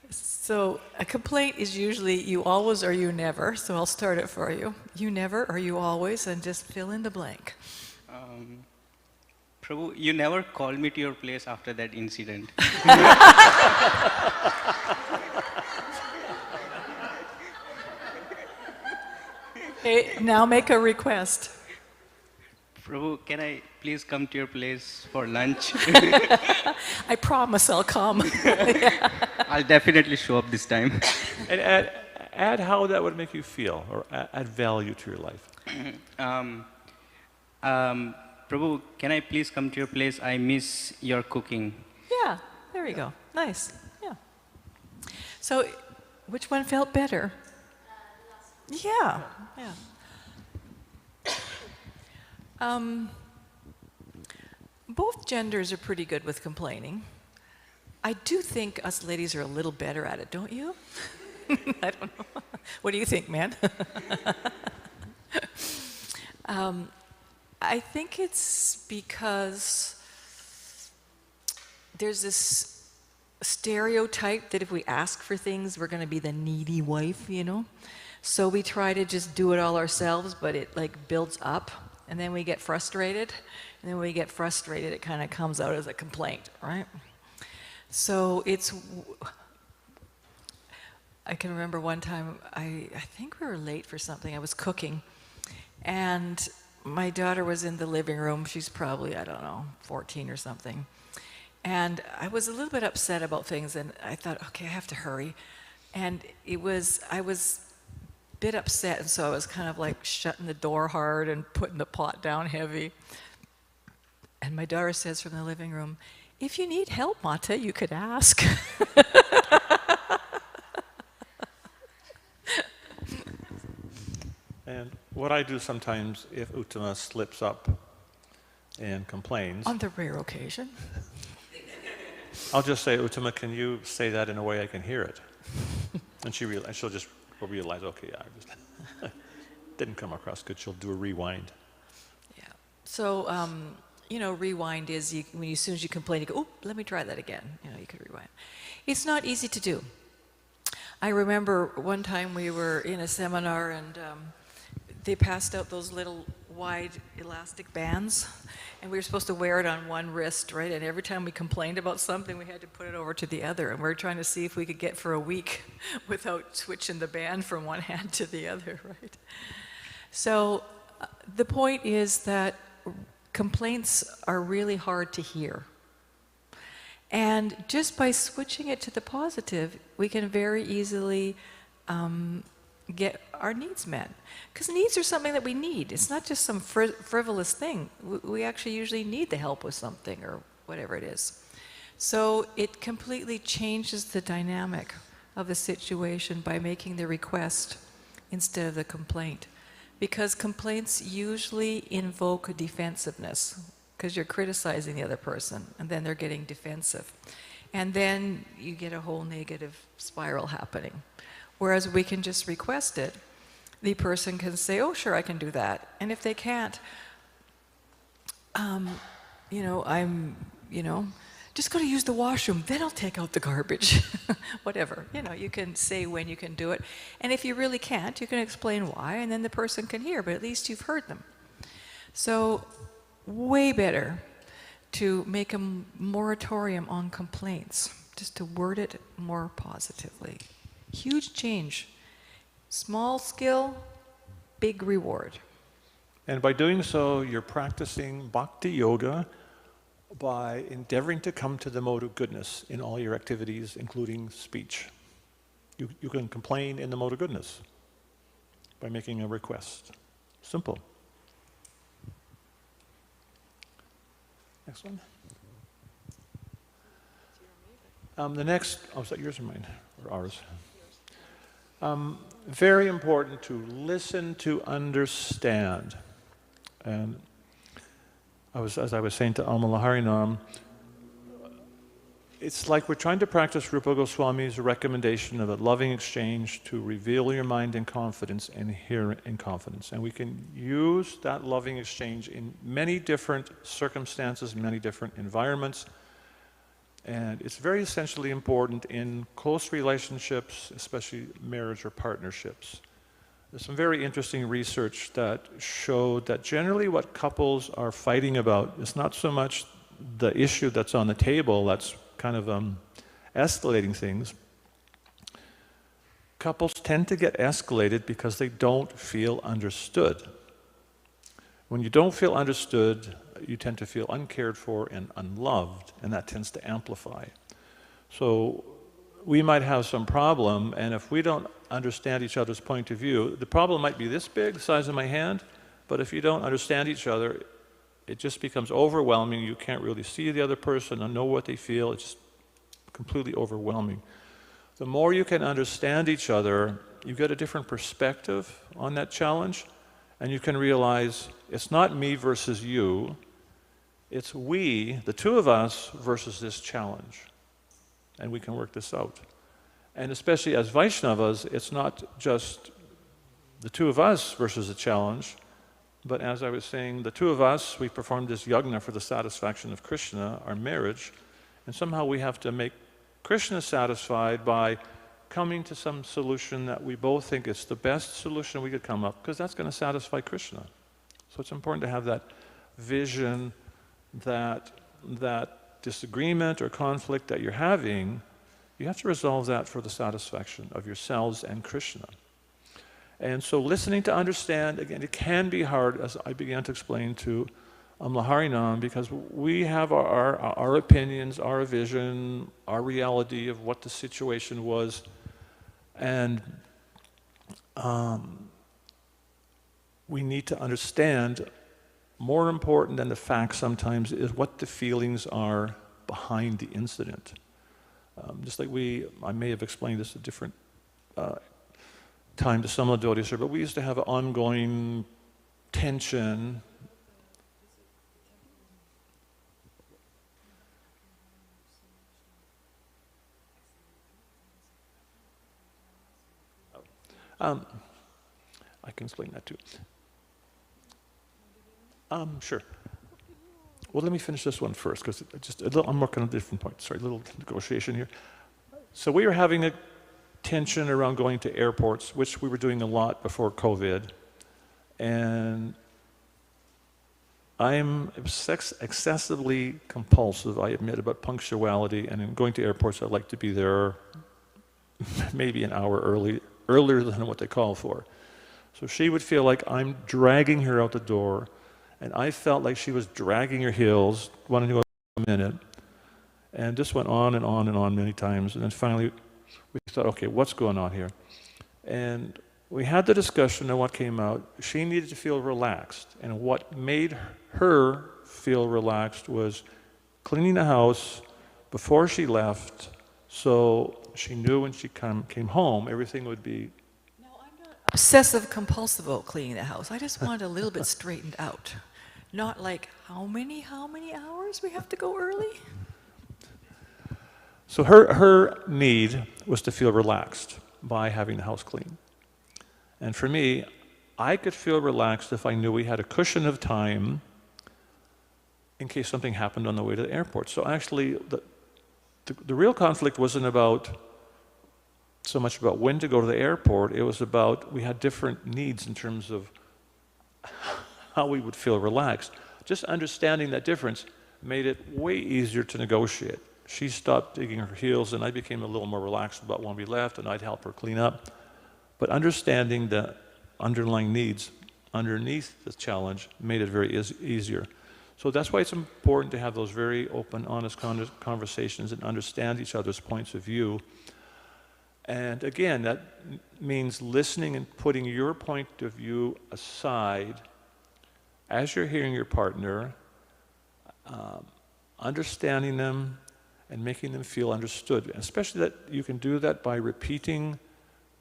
So a complaint is usually you always or you never. So I'll start it for you. You never or you always, and just fill in the blank. Prabhu, you never called me to your place after that incident. Okay, now make a request. Prabhu, can I please come to your place for lunch? I promise I'll come. I'll definitely show up this time. And add how that would make you feel, or add value to your life. Prabhu, can I please come to your place? I miss your cooking. Yeah, there we go. Nice. Yeah. So, which one felt better? Yeah. Yeah. Both genders are pretty good with complaining. I do think us ladies are a little better at it, don't you? I don't know. What do you think, man? I think it's because there's this stereotype that if we ask for things, we're going to be the needy wife, you know? So we try to just do it all ourselves, but it like builds up, and then we get frustrated, and then when we get frustrated, it kind of comes out as a complaint, right? So I can remember one time, I think we were late for something. I was cooking, and my daughter was in the living room. She's probably, I don't know, 14 or something. And I was a little bit upset about things, and I thought, okay, I have to hurry. And I was a bit upset, and so I was kind of like shutting the door hard and putting the pot down heavy. And my daughter says from the living room, "If you need help, Mata, you could ask." And what I do sometimes, if Uttama slips up and complains, On the rare occasion. I'll just say, Uttama, can you say that in a way I can hear it? And she'll just realize, okay, I just didn't come across good. She'll do a rewind. Yeah. So, rewind is as soon as you complain, you go, "Oh, let me try that again." You could rewind. It's not easy to do. I remember one time we were in a seminar, and they passed out those little wide elastic bands, and we were supposed to wear it on one wrist, right? And every time we complained about something, we had to put it over to the other, and we were trying to see if we could get for a week without switching the band from one hand to the other, right? So the point is that complaints are really hard to hear. And just by switching it to the positive, we can very easily get our needs met. Because needs are something that we need. It's not just some frivolous thing. We actually usually need the help with something or whatever it is. So it completely changes the dynamic of the situation by making the request instead of the complaint. Because complaints usually invoke defensiveness, because you're criticizing the other person, and then they're getting defensive. And then you get a whole negative spiral happening. Whereas we can just request it, the person can say, "Oh, sure, I can do that." And if they can't, just go to use the washroom, then I'll take out the garbage. Whatever, you can say when you can do it. And if you really can't, you can explain why, and then the person can hear, but at least you've heard them. So, way better to make a moratorium on complaints, just to word it more positively. Huge change. Small skill, big reward. And by doing so, you're practicing bhakti yoga by endeavoring to come to the mode of goodness in all your activities, including speech. You can complain in the mode of goodness by making a request. Simple. Next one. The next, is that yours or mine? Or ours? Very important to listen to understand. And as I was saying to Amala Harinam, it's like we're trying to practice Rupa Goswami's recommendation of a loving exchange to reveal your mind in confidence and hear in confidence. And we can use that loving exchange in many different circumstances, many different environments. And it's very essentially important in close relationships, especially marriage or partnerships. There's some very interesting research that showed that generally what couples are fighting about is not so much the issue that's on the table that's kind of escalating things. Couples tend to get escalated because they don't feel understood. When you don't feel understood, you tend to feel uncared for and unloved, and that tends to amplify. So we might have some problem, and if we don't understand each other's point of view, the problem might be this big, the size of my hand, but if you don't understand each other, it just becomes overwhelming. You can't really see the other person and know what they feel. It's just completely overwhelming. The more you can understand each other, you get a different perspective on that challenge, and you can realize it's not me versus you, it's we, the two of us, versus this challenge. and we can work this out. And especially as Vaishnavas, it's not just the two of us versus a challenge, but as I was saying, the two of us, we performed this yajna for the satisfaction of Krishna, our marriage, and somehow we have to make Krishna satisfied by coming to some solution that we both think is the best solution we could come up, because that's going to satisfy Krishna. So it's important to have that vision that disagreement or conflict that you're having, you have to resolve that for the satisfaction of yourselves and Krishna. And so listening to understand, again, it can be hard, as I began to explain to Harinam, because we have our opinions, our vision, our reality of what the situation was, and we need to understand, more important than the facts sometimes, is what the feelings are behind the incident. Just like I may have explained this at different time to some of the devotees here, but we used to have an ongoing tension. I can explain that too. Sure. Well, let me finish this one first, because I'm working on a different point. Sorry, a little negotiation here. So we were having a tension around going to airports, which we were doing a lot before COVID. And I'm excessively compulsive, I admit, about punctuality. And in going to airports, I'd like to be there maybe an hour earlier than what they call for. So she would feel like I'm dragging her out the door, and I felt like she was dragging her heels, wanting to go a minute. And this went on and on and on many times. And then finally, we thought, okay, what's going on here? And we had the discussion, and what came out, she needed to feel relaxed. And what made her feel relaxed was cleaning the house before she left, so she knew when she came home, everything would be... No, I'm not obsessive compulsive about cleaning the house. I just want it a little bit straightened out. Not like, how many hours we have to go early? So her need was to feel relaxed by having the house clean. And for me, I could feel relaxed if I knew we had a cushion of time in case something happened on the way to the airport. So actually, the real conflict wasn't so much about when to go to the airport. It was about, we had different needs in terms of how we would feel relaxed. Just understanding that difference made it way easier to negotiate. She stopped digging her heels, and I became a little more relaxed about when we left, and I'd help her clean up. But understanding the underlying needs underneath the challenge made it very easier. So that's why it's important to have those very open, honest conversations and understand each other's points of view. And again, that means listening and putting your point of view aside as you're hearing your partner, understanding them and making them feel understood. And especially that you can do that by repeating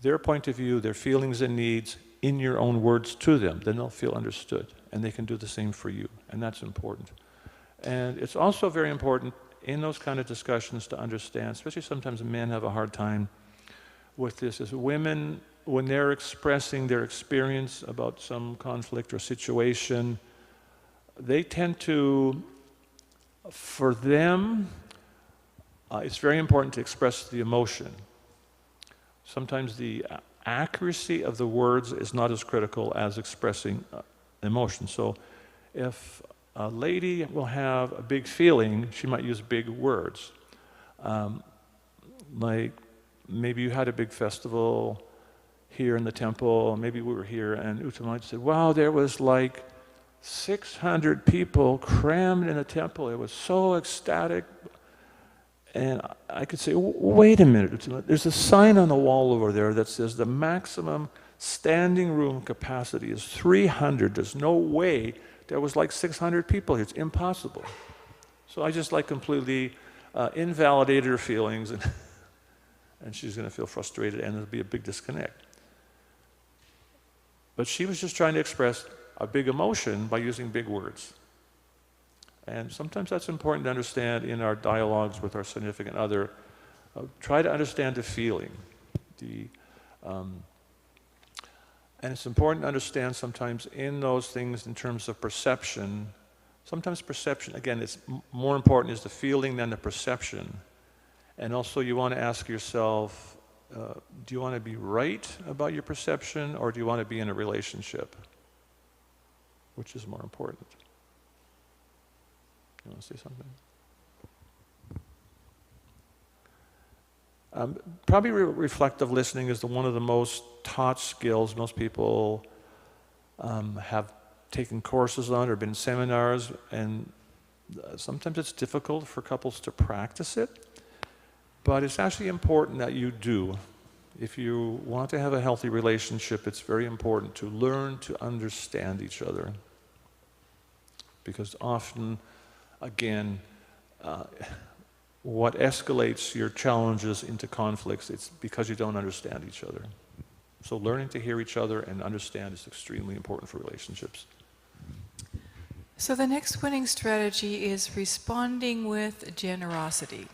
their point of view, their feelings and needs in your own words to them. Then they'll feel understood, and they can do the same for you, and that's important. And it's also very important in those kind of discussions to understand, especially sometimes men have a hard time with this, is women, when they're expressing their experience about some conflict or situation, they tend to, for them, it's very important to express the emotion. Sometimes the accuracy of the words is not as critical as expressing emotion. So if a lady will have a big feeling, she might use big words. Like maybe you had a big festival here in the temple, maybe we were here, and Uttama said, wow, there was like 600 people crammed in the temple. It was so ecstatic. And I could say, wait a minute, there's a sign on the wall over there that says the maximum standing room capacity is 300. There's no way there was like 600 people here. It's impossible. So I just like completely invalidated her feelings, and she's going to feel frustrated, and there'll be a big disconnect. But she was just trying to express a big emotion by using big words. And sometimes that's important to understand in our dialogues with our significant other. try to understand the feeling. And it's important to understand sometimes in those things in terms of perception. Sometimes perception, again, it's more important is the feeling than the perception. And also you want to ask yourself, do you want to be right about your perception, or do you want to be in a relationship? Which is more important? You want to say something? Probably reflective listening is one of the most taught skills. Most people have taken courses on or been in seminars, and sometimes it's difficult for couples to practice it, but it's actually important that you do. If you want to have a healthy relationship, it's very important to learn to understand each other. Because often, again, what escalates your challenges into conflicts, it's because you don't understand each other. So learning to hear each other and understand is extremely important for relationships. So the next winning strategy is responding with generosity.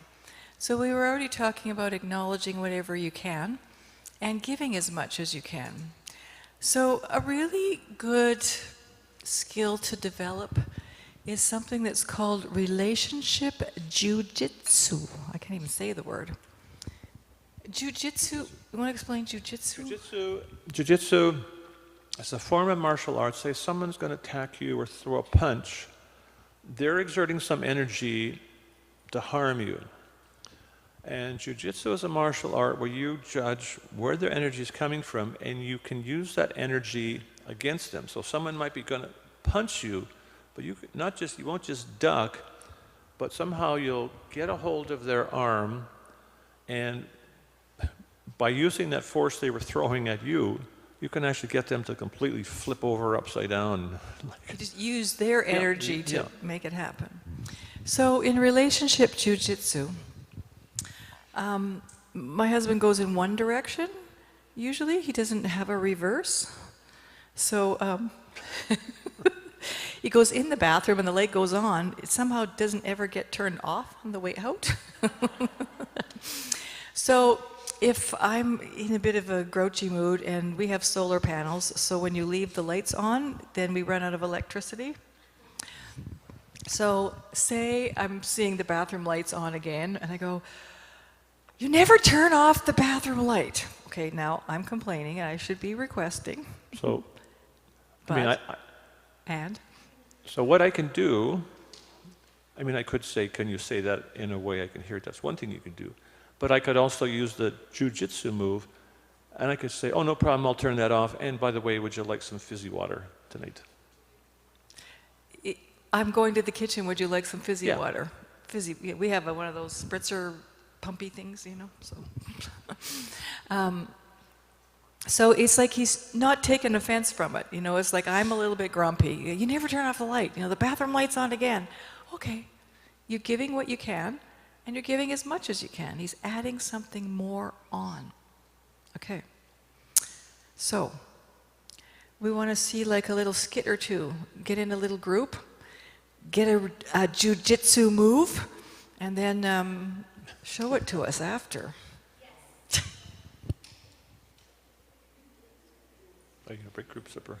So we were already talking about acknowledging whatever you can and giving as much as you can. So a really good skill to develop is something that's called relationship jujitsu. I can't even say the word. Jujitsu, you want to explain jujitsu? Jiu-jitsu is a form of martial arts. Say someone's going to attack you or throw a punch, they're exerting some energy to harm you. And jiu-jitsu is a martial art where you judge where their energy is coming from, and you can use that energy against them. So someone might be going to punch you, but you won't just duck, but somehow you'll get a hold of their arm, and by using that force they were throwing at you, you can actually get them to completely flip over upside down. You just use their energy to make it happen. So in relationship jiu-jitsu, my husband goes in one direction, usually. He doesn't have a reverse. So he goes in the bathroom and the light goes on. It somehow doesn't ever get turned off on the way out. So if I'm in a bit of a grouchy mood, and we have solar panels, so when you leave the lights on, then we run out of electricity. So say I'm seeing the bathroom lights on again, and I go, "You never turn off the bathroom light." Okay, now I'm complaining, and I should be requesting. So, But, So what I can do, I could say, can you say that in a way I can hear it? That's one thing you can do. But I could also use the jiu-jitsu move, and I could say, "Oh, no problem, I'll turn that off. And by the way, would you like some fizzy water tonight?" I'm going to the kitchen. Would you like some fizzy Yeah. water? Fizzy. We have one of those spritzer pumpy things, So, so it's like he's not taking offense from it. It's like I'm a little bit grumpy. "You never turn off the light. The bathroom light's on again." Okay, you're giving what you can, and you're giving as much as you can. He's adding something more on. Okay. So, we want to see like a little skit or two. Get in a little group, get a jiu-jitsu move, and then show it to us after. Are you going to break group supper?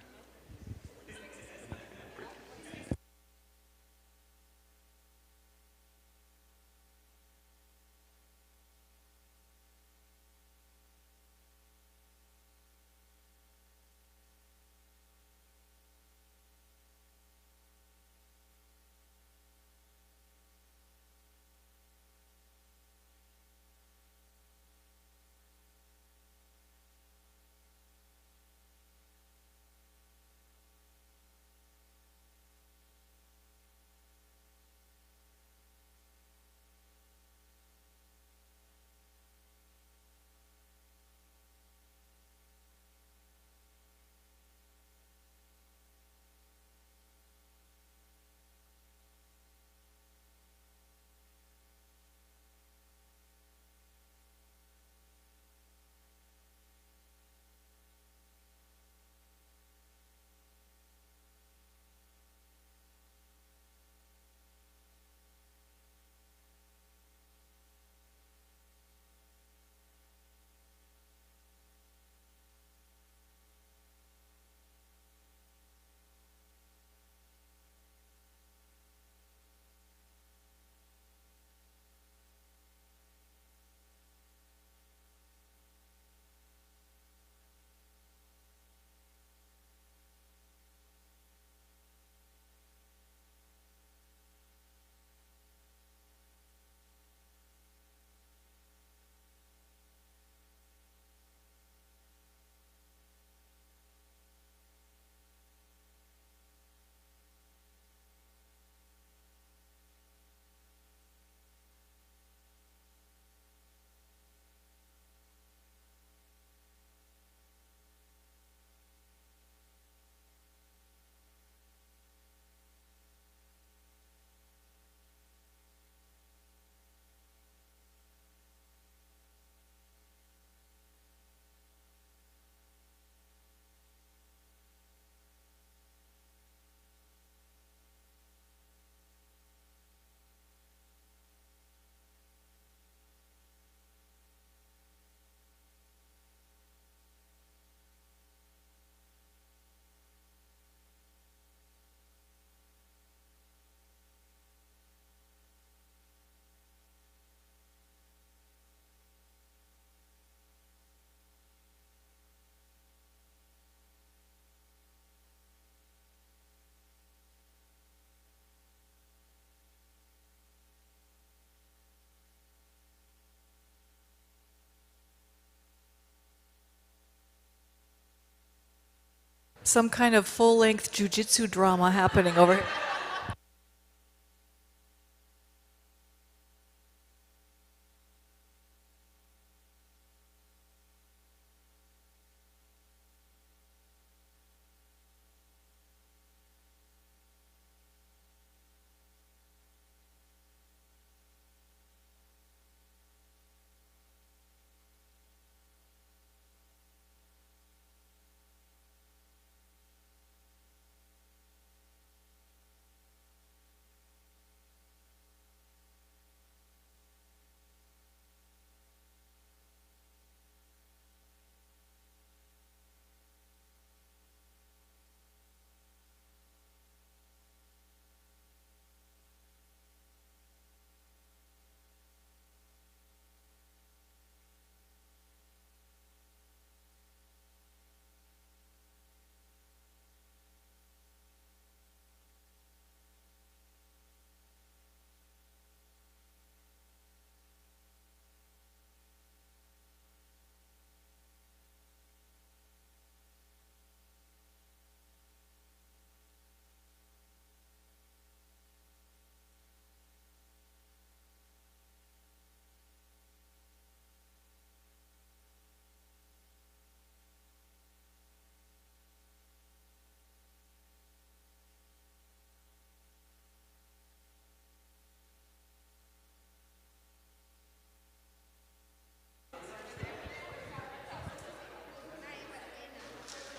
some kind of full-length jujitsu drama happening over here.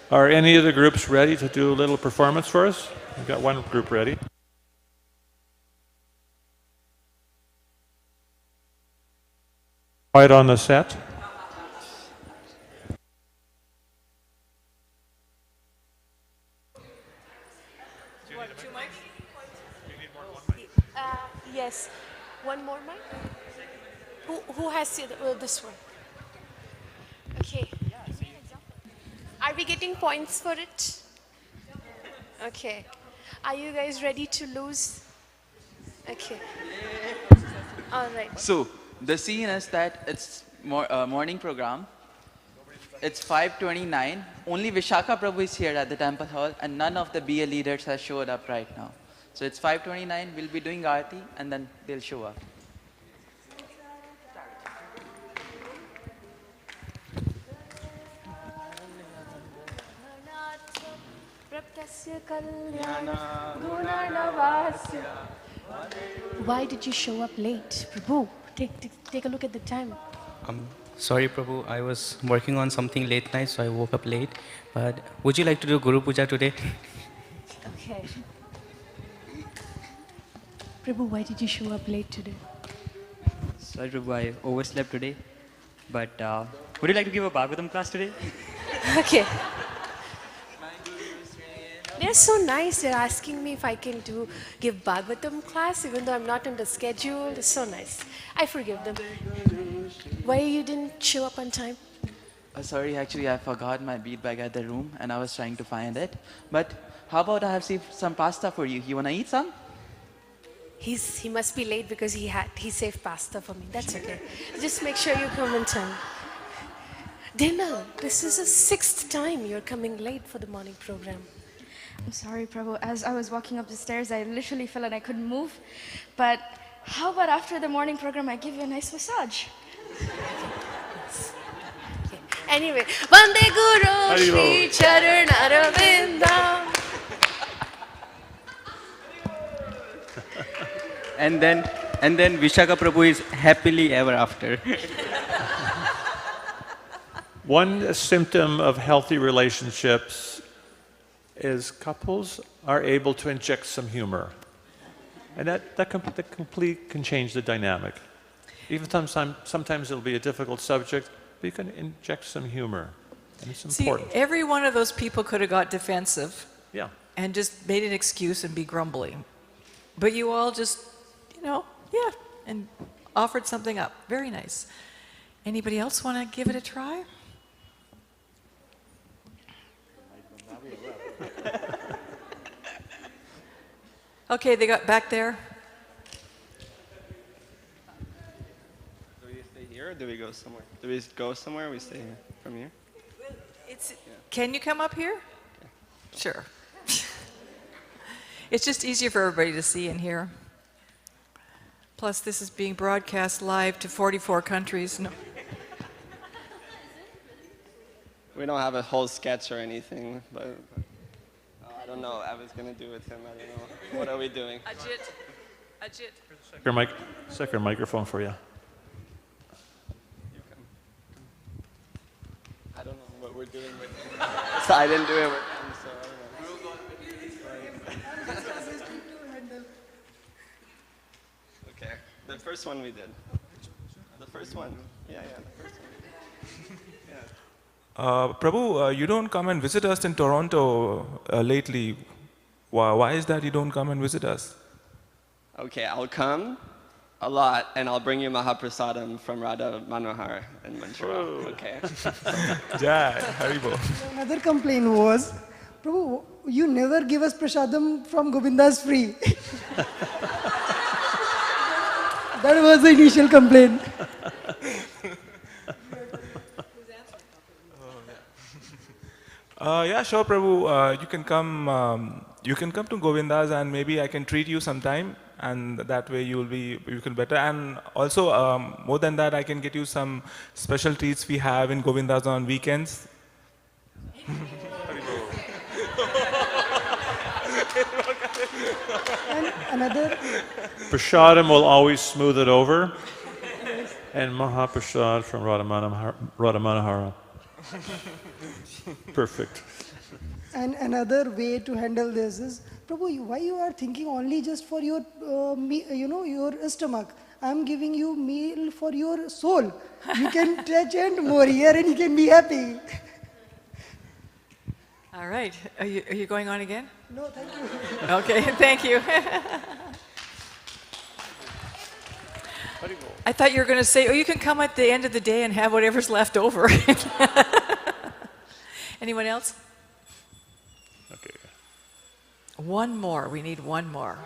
Are any of the groups ready to do a little performance for us? We've got one group ready. Quiet on the set. Yes. One more mic? Who has this one? Okay. Are we getting points for it? Okay. Are you guys ready to lose? Okay. All right. So the scene is that it's morning program. It's 5:29. Only Vishaka Prabhu is here at the temple hall, and none of the BA leaders has showed up right now. So it's 5:29. We'll be doing Aarti, and then they'll show up. Why did you show up late, Prabhu? Take a look at the time. Sorry, Prabhu. I was working on something late night, so I woke up late. But would you like to do Guru Puja today? Okay. Prabhu, why did you show up late today? Sorry, Prabhu. I overslept today. But would you like to give a Bhagavatam class today? Okay. They're so nice. They're asking me if I can give Bhagavatam class, even though I'm not on the schedule. It's so nice. I forgive them. Why you didn't show up on time? Sorry, actually, I forgot my bead bag at the room, and I was trying to find it. But how about I have saved some pasta for you? You wanna eat some? He must be late because he saved pasta for me. That's okay. Just make sure you come on time. Dinner. This is the 6th time you're coming late for the morning program. I'm sorry, Prabhu. As I was walking up the stairs, I literally felt like I couldn't move. But how about after the morning program, I give you a nice massage? Okay. Anyway, Vande Guru Shri Charan Aravindam. And then Vishaka Prabhu is happily ever after. One symptom of healthy relationships is couples are able to inject some humor. And that can change the dynamic. Even sometimes it'll be a difficult subject, but you can inject some humor. And it's important. See, every one of those people could have got defensive. Yeah. And just made an excuse and be grumbly. But you all just, and offered something up. Very nice. Anybody else want to give it a try? Okay, they got back there. Do we stay here or do we go somewhere? Do we go somewhere or we stay here? From here? Can you come up here? Sure. It's just easier for everybody to see and hear. Plus, this is being broadcast live to 44 countries. No. We don't have a whole sketch or anything, but I don't know. I was gonna do with him. I don't know. What are we doing? Ajit. Second microphone for you. I don't know what we're doing with him. So I didn't do it with him, so I don't know. Okay, the first one we did. The first one. Yeah, the first one. Prabhu, you don't come and visit us in Toronto lately. Why is that you don't come and visit us? Okay, I'll come a lot, and I'll bring you Mahaprasadam from Radha Manohar in Montreal. Okay. Jai, Haribo. Another complaint was, Prabhu, you never give us prasadam from Govinda's free. That was the initial complaint. Yeah, sure, Prabhu. You can come to Govinda's, and maybe I can treat you sometime, and that way you can better. And also, more than that, I can get you some special treats we have in Govinda's on weekends. And another. Prashadam will always smooth it over. And Mahaprasad from Radha Manohara. Perfect. And another way to handle this is, Prabhu, why you are thinking only just for your, your stomach? I'm giving you meal for your soul. You can touch and more here, and you can be happy. All right. Are you going on again? No, thank you. Okay, thank you. I thought you were going to say, you can come at the end of the day and have whatever's left over. Anyone else? Okay. One more. We need one more.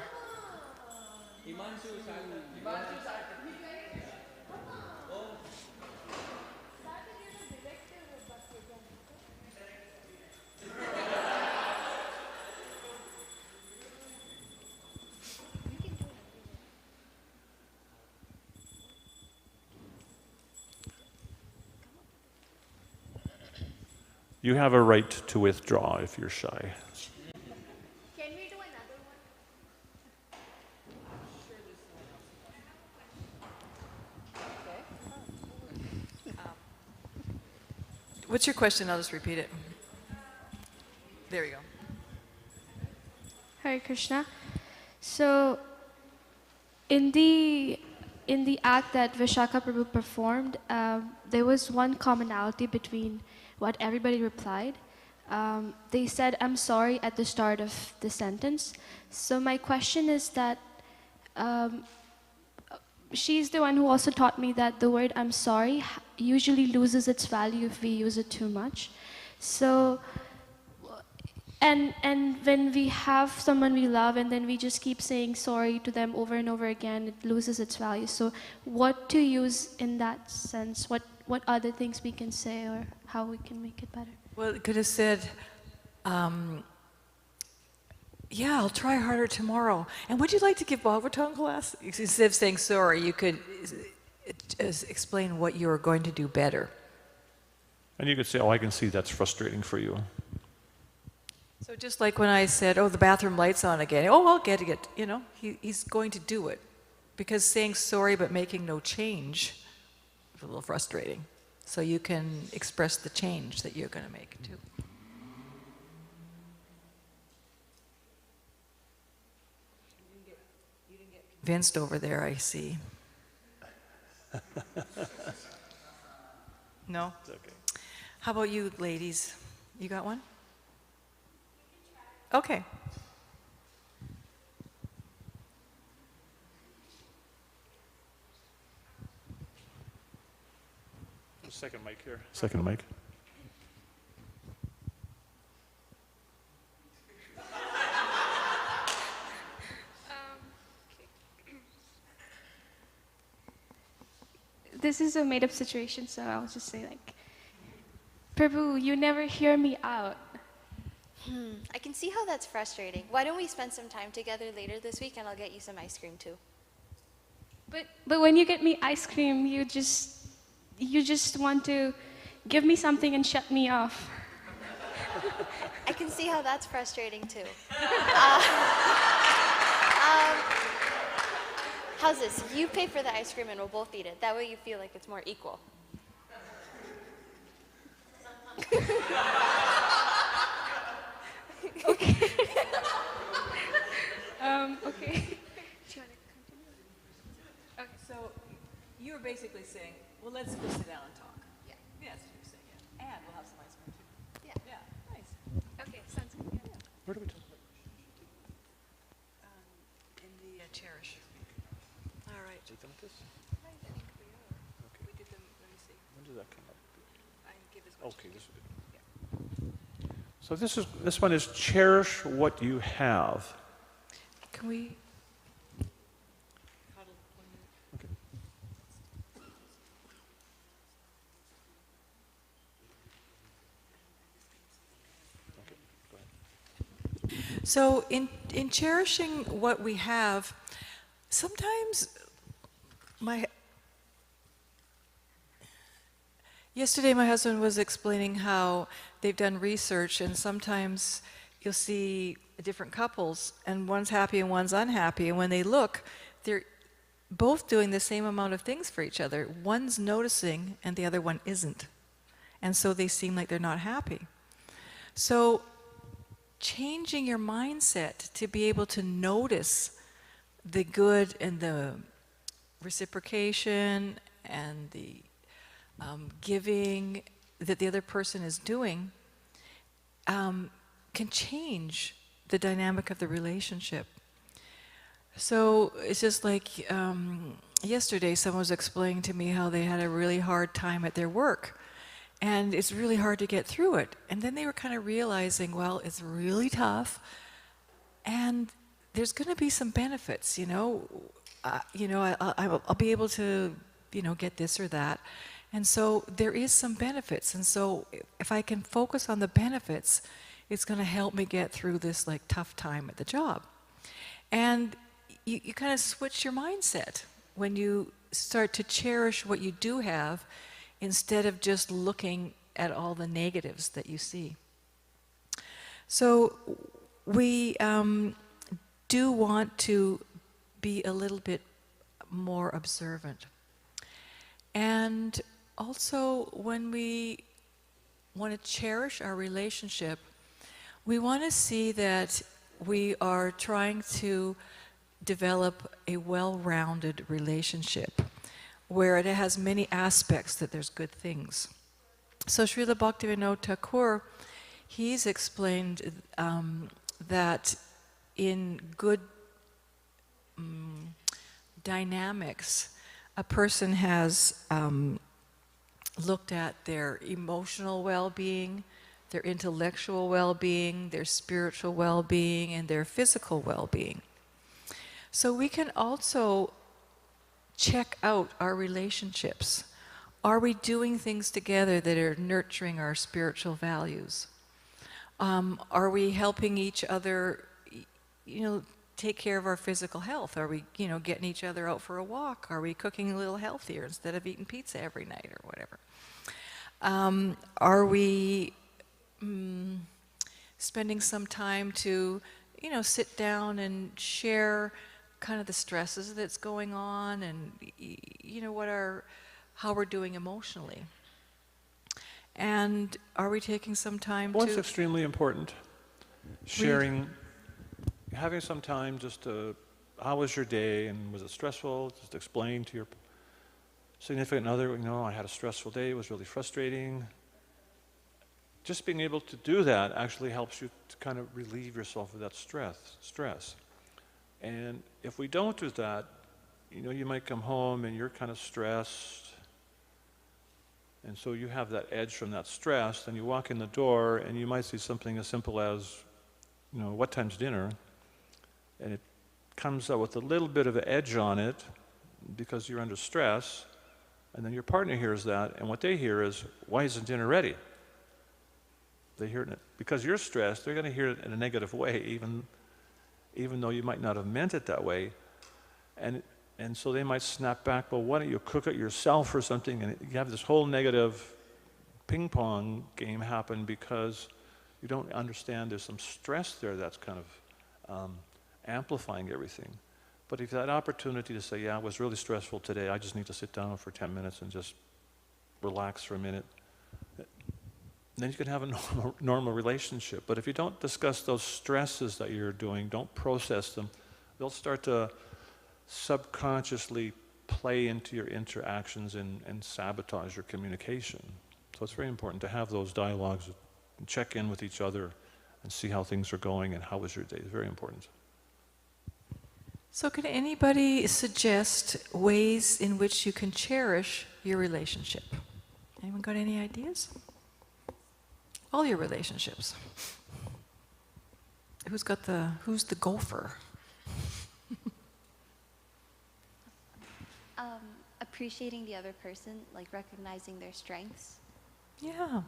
You have a right to withdraw if you're shy. Can we do another one? What's your question? I'll just repeat it. There we go. Hare Krishna. So, in the act that Vishaka Prabhu performed, there was one commonality between what everybody replied. They said, "I'm sorry" at the start of the sentence. So my question is that she's the one who also taught me that the word "I'm sorry" usually loses its value if we use it too much. So, and when we have someone we love and then we just keep saying sorry to them over and over again, it loses its value. So what to use in that sense? What other things we can say or how we can make it better? Well, it could have said, yeah, I'll try harder tomorrow. And would you like to give Bhagavatam class? Instead of saying sorry, you could explain what you're going to do better. And you could say, I can see that's frustrating for you. So just like when I said, the bathroom light's on again. I'll get it. He's going to do it. Because saying sorry but making no change is a little frustrating. So you can express the change that you're going to make too. You didn't get convinced over there, I see. No? It's okay. How about you, ladies? You got one? Okay. Second mic here. Second mic. This is a made-up situation, so I'll just say Prabhu, you never hear me out. I can see how that's frustrating. Why don't we spend some time together later this week and I'll get you some ice cream too. But when you get me ice cream, you just want to give me something and shut me off. I can see how that's frustrating too. How's this? You pay for the ice cream and we'll both eat it. That way you feel like it's more equal. Okay. Okay. Do you want to continue? Okay, so you were basically saying, well, let's go sit down and talk. Yeah. Yeah, that's what you're saying, yeah. And we'll have some ice cream too. Yeah. Yeah, nice. Okay, sounds good. Yeah. Where do we talk? In the cherish. All right. We done this? I think we are. Okay. We did them, let me see. When does that come up? I can give as much. Okay, this is good. So this one is cherish what you have. Can we? Okay. So in cherishing what we have, sometimes yesterday my husband was explaining how they've done research, and sometimes you'll see different couples and one's happy and one's unhappy, and when they look, they're both doing the same amount of things for each other. One's noticing and the other one isn't, and so they seem like they're not happy. So changing your mindset to be able to notice the good and the reciprocation and the giving that the other person is doing can change the dynamic of the relationship. So it's just like yesterday someone was explaining to me how they had a really hard time at their work. And it's really hard to get through it. And then they were kind of realizing, well, it's really tough, and there's going to be some benefits, I'll be able to, get this or that. And so there is some benefits. And so if I can focus on the benefits, it's going to help me get through this like tough time at the job. And you kind of switch your mindset when you start to cherish what you do have, instead of just looking at all the negatives that you see. So we do want to be a little bit more observant. And also, when we want to cherish our relationship, we want to see that we are trying to develop a well-rounded relationship, where it has many aspects that there's good things. So Srila Bhaktivinoda Thakur, he's explained that in good dynamics, a person has looked at their emotional well-being, their intellectual well-being, their spiritual well-being, and their physical well-being. So we can also check out our relationships. Are we doing things together that are nurturing our spiritual values? Are we helping each other, take care of our physical health? Are we, getting each other out for a walk? Are we cooking a little healthier instead of eating pizza every night or whatever? Are we spending some time to, sit down and share kind of the stresses that's going on, and how we're doing emotionally? And are we taking some time What's extremely important? Sharing, having some time just to, how was your day, and was it stressful? Just explain to your significant other, I had a stressful day, it was really frustrating. Just being able to do that actually helps you to kind of relieve yourself of that stress. And if we don't do that, you might come home and you're kind of stressed, and so you have that edge from that stress, then you walk in the door and you might see something as simple as, what time's dinner? And it comes out with a little bit of an edge on it because you're under stress, and then your partner hears that, and what they hear is, why isn't dinner ready? They hear it because you're stressed. They're going to hear it in a negative way, even though you might not have meant it that way, and so they might snap back. Well, why don't you cook it yourself or something? And you have this whole negative ping pong game happen because you don't understand there's some stress there that's kind of amplifying everything. But if you had that opportunity to say, yeah, it was really stressful today, I just need to sit down for 10 minutes and just relax for a minute, then you can have a normal relationship. But if you don't discuss those stresses that you're doing, don't process them, they'll start to subconsciously play into your interactions and sabotage your communication. So it's very important to have those dialogues and check in with each other and see how things are going and how was your day. It's very important. So can anybody suggest ways in which you can cherish your relationship? Anyone got any ideas? All your relationships. Who's the gopher? Appreciating the other person, like recognizing their strengths. Yeah.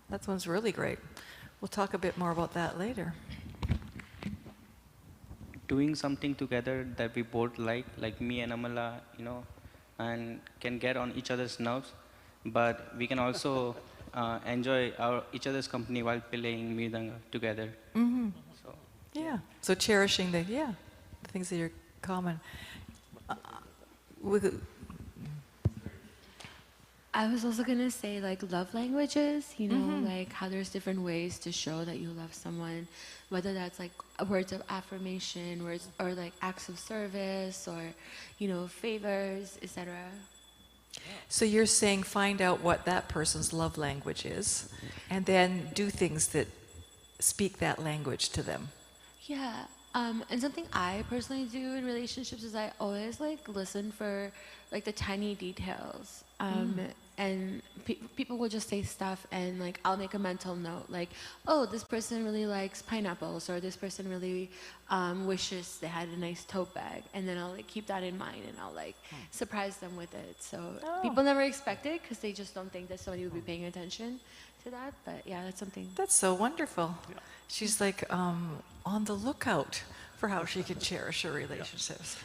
That one's really great. We'll talk a bit more about that later. Doing something together that we both like me and Amala, and can get on each other's nerves, but we can also enjoy each other's company while playing Mridanga together. So, yeah. So cherishing the things that are common. I was also gonna say like love languages, like how there's different ways to show that you love someone, whether that's like words of affirmation, words or like acts of service, or favors, etc. So you're saying find out what that person's love language is, and then do things that speak that language to them. Yeah. And something I personally do in relationships is I always like listen for like the tiny details. And people will just say stuff, and like I'll make a mental note, like, oh, this person really likes pineapples, or this person really wishes they had a nice tote bag, and then I'll like keep that in mind, and I'll like surprise them with it. So people never expect it because they just don't think that somebody would be paying attention to that. But yeah, that's something. That's so wonderful. Yeah. She's like on the lookout for how she can cherish her relationships.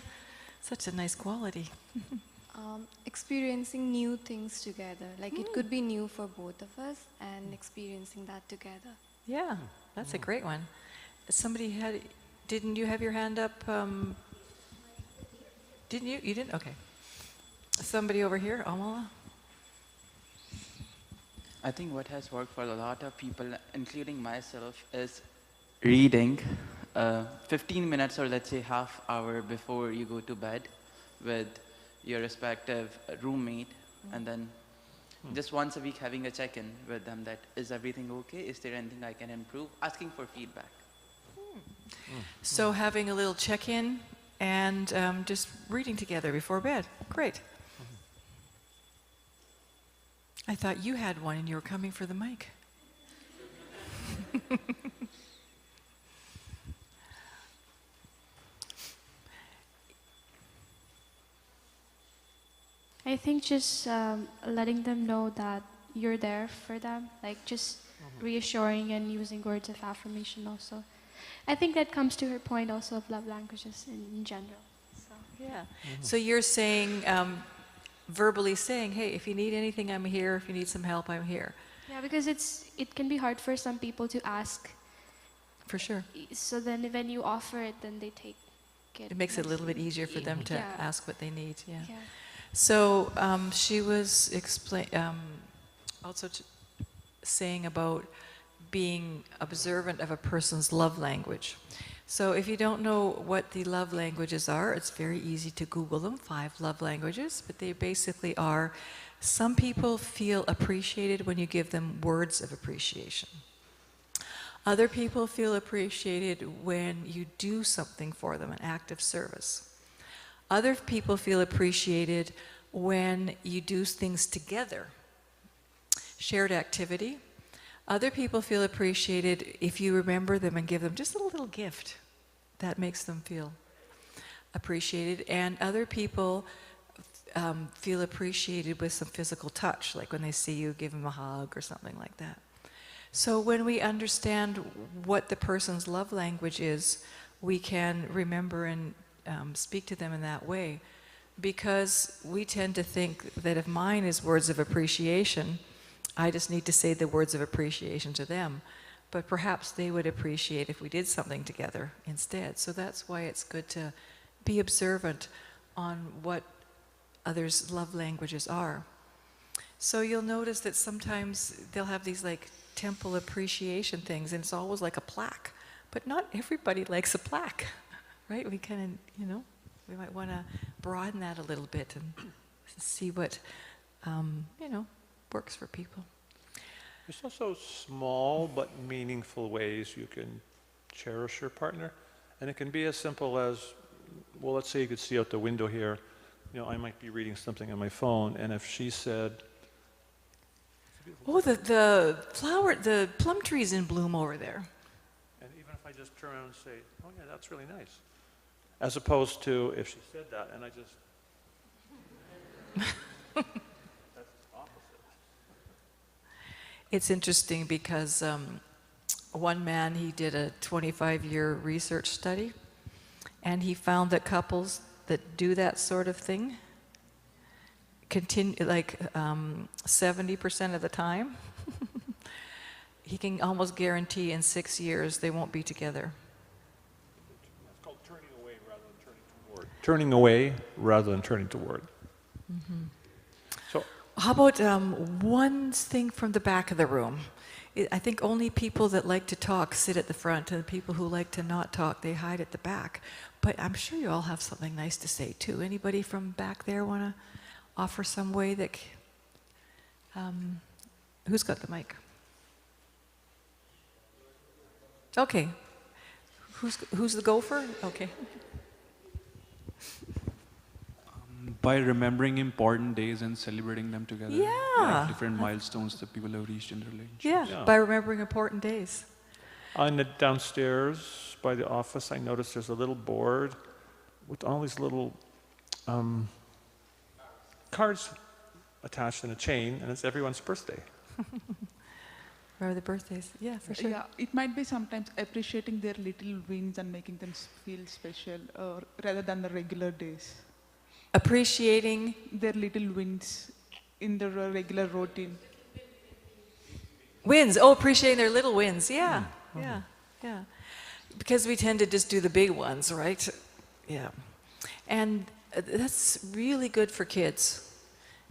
Such a nice quality. Experiencing new things together. Like it could be new for both of us, and experiencing that together. Yeah, that's a great one. Didn't you have your hand up? Didn't you? You didn't? Okay. Somebody over here, Amala? I think what has worked for a lot of people, including myself, is reading 15 minutes or let's say half hour before you go to bed with your respective roommate, and then just once a week having a check-in with them that is everything okay, is there anything I can improve, asking for feedback. So having a little check-in and just reading together before bed. Great. I thought you had one and you were coming for the mic. I think just letting them know that you're there for them, like just reassuring and using words of affirmation also. I think that comes to her point also of love languages in general. So. Yeah. So you're saying, verbally saying, hey, if you need anything, I'm here. If you need some help, I'm here. Yeah, because it can be hard for some people to ask. For sure. So then when you offer it, then they take it. It makes it a little bit easier for them to ask what they need. Yeah. Yeah. So she was also saying about being observant of a person's love language. So if you don't know what the love languages are, it's very easy to Google them, 5 love languages, but they basically are, some people feel appreciated when you give them words of appreciation. Other people feel appreciated when you do something for them, an act of service. Other people feel appreciated when you do things together, shared activity. Other people feel appreciated if you remember them and give them just a little gift. That makes them feel appreciated. And other people feel appreciated with some physical touch, like when they see you, give them a hug or something like that. So when we understand what the person's love language is, we can remember and speak to them in that way. Because we tend to think that if mine is words of appreciation, I just need to say the words of appreciation to them. But perhaps they would appreciate if we did something together instead. So that's why it's good to be observant on what others' love languages are. So you'll notice that sometimes they'll have these like temple appreciation things, and it's always like a plaque. But not everybody likes a plaque, right? We kind of, we might want to broaden that a little bit and see what, works for people. There's also small but meaningful ways you can cherish your partner. And it can be as simple as, well, let's say you could see out the window here. I might be reading something on my phone, and if she said, "Oh, the plum tree's in bloom over there." And even if I just turn around and say, "Oh yeah, that's really nice," as opposed to if she said that and I just, that's opposite. It's interesting because one man, he did a 25-year research study, and he found that couples that do that sort of thing continue, 70% of the time, he can almost guarantee in 6 years they won't be together. It's called turning away rather than turning toward. Turning away rather than turning toward. Mm-hmm. So, how about one thing from the back of the room? I think only people that like to talk sit at the front, and the people who like to not talk, they hide at the back. But I'm sure you all have something nice to say too. Anybody from back there want to offer some way that... who's got the mic? Okay. Who's the gopher? Okay. By remembering important days and celebrating them together. Yeah. Like different milestones that people have reached in their relationship. Yeah, by remembering important days. On the downstairs by the office, I noticed there's a little board with all these little cards attached in a chain, and it's everyone's birthday. Remember the birthdays? Yeah, for sure. Yeah, it might be sometimes appreciating their little wins and making them feel special, rather than the regular days. Appreciating their little wins in the regular routine. Wins. Oh, appreciating their little wins. Yeah, yeah. Because we tend to just do the big ones, right? Yeah. And that's really good for kids.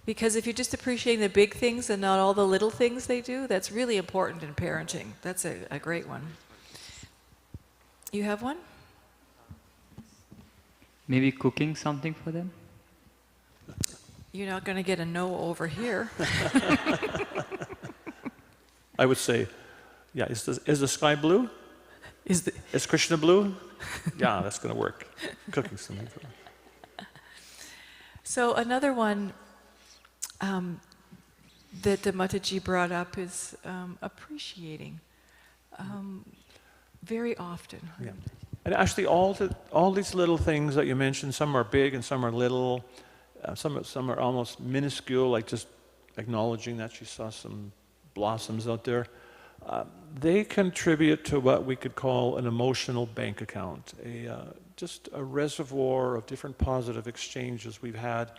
Because if you're just appreciating the big things and not all the little things they do, that's really important in parenting. That's a great one. You have one? Maybe cooking something for them? You're not going to get a no over here. I would say, yeah, is the sky blue? Is Krishna blue? Yeah, that's going to work. Cooking something for them. So another one that the Mataji brought up is appreciating very often. Yeah. And actually all these little things that you mentioned, some are big and some are little, some are almost minuscule, like just acknowledging that she saw some blossoms out there. They contribute to what we could call an emotional bank account, just a reservoir of different positive exchanges we've had.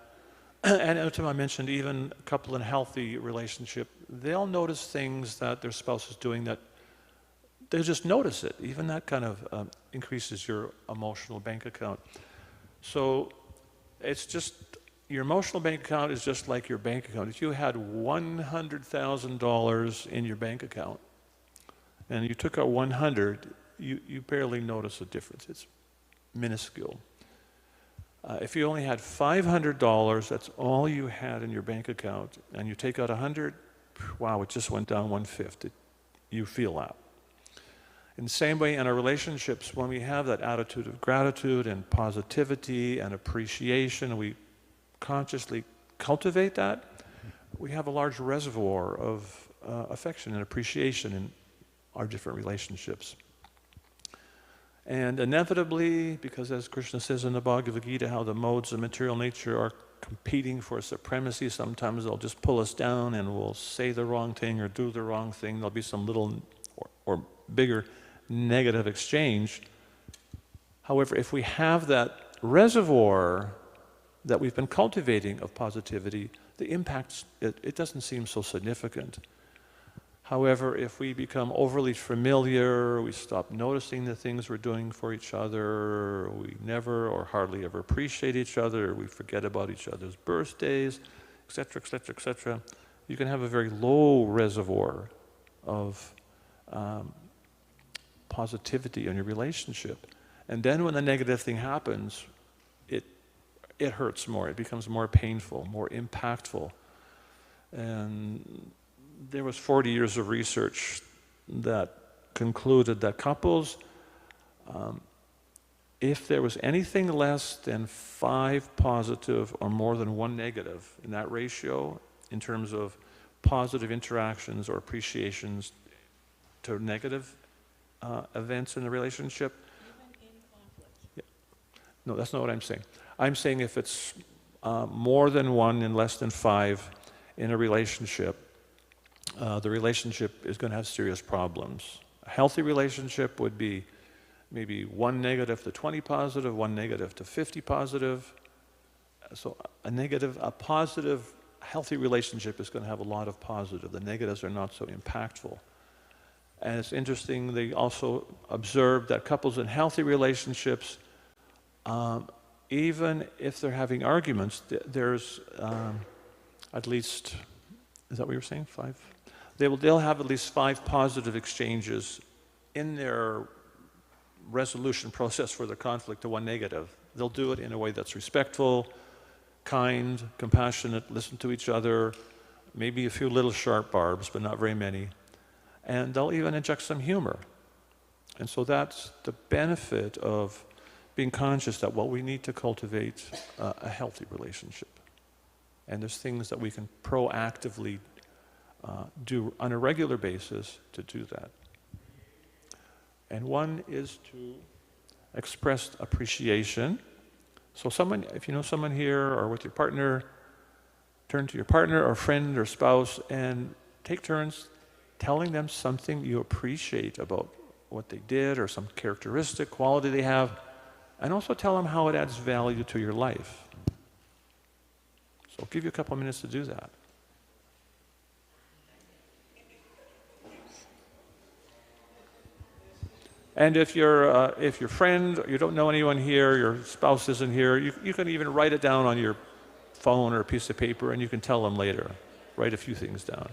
And Uttama mentioned even a couple in a healthy relationship, they'll notice things that their spouse is doing that they'll just notice it. Even that kind of increases your emotional bank account. So it's just, your emotional bank account is just like your bank account. If you had $100,000 in your bank account and you took out 100, you barely notice a difference. It's minuscule. If you only had $500, that's all you had in your bank account, and you take out 100, wow, it just went down 1/5. You feel that. In the same way, in our relationships, when we have that attitude of gratitude and positivity and appreciation, and we consciously cultivate that, we have a large reservoir of affection and appreciation in our different relationships. And inevitably, because as Krishna says in the Bhagavad Gita, how the modes of material nature are competing for supremacy. Sometimes they'll just pull us down and we'll say the wrong thing or do the wrong thing. There'll be some little or bigger negative exchange. However, if we have that reservoir that we've been cultivating of positivity, the impact, it doesn't seem so significant. However, if we become overly familiar, we stop noticing the things we're doing for each other, we never or hardly ever appreciate each other, we forget about each other's birthdays, etc., etc., etc., you can have a very low reservoir of positivity in your relationship. And then when the negative thing happens, it hurts more, it becomes more painful, more impactful. And there was 40 years of research that concluded that couples, if there was anything less than 5 positive or more than 1 negative in that ratio, in terms of positive interactions or appreciations to negative events in the relationship. Even in conflict? Yeah. No, that's not what I'm saying. I'm saying if it's more than 1 and less than 5 in a relationship, the relationship is going to have serious problems. A healthy relationship would be maybe 1 negative to 20 positive, 1 negative to 50 positive. So a positive, healthy relationship is going to have a lot of positive. The negatives are not so impactful. And it's interesting, they also observed that couples in healthy relationships, even if they're having arguments, there's at least, is that what you were saying, 5? They'll have at least 5 positive exchanges in their resolution process for the conflict to 1 negative. They'll do it in a way that's respectful, kind, compassionate, listen to each other, maybe a few little sharp barbs, but not very many. And they'll even inject some humor. And so that's the benefit of being conscious that, well, we need to cultivate a healthy relationship. And there's things that we can proactively do on a regular basis to do that. And one is to express appreciation. So if you know someone here or with your partner, turn to your partner or friend or spouse and take turns telling them something you appreciate about what they did or some characteristic, quality they have, and also tell them how it adds value to your life. So I'll give you a couple of minutes to do that. And if your friend, you don't know anyone here, your spouse isn't here, you can even write it down on your phone or a piece of paper and you can tell them later. Write a few things down.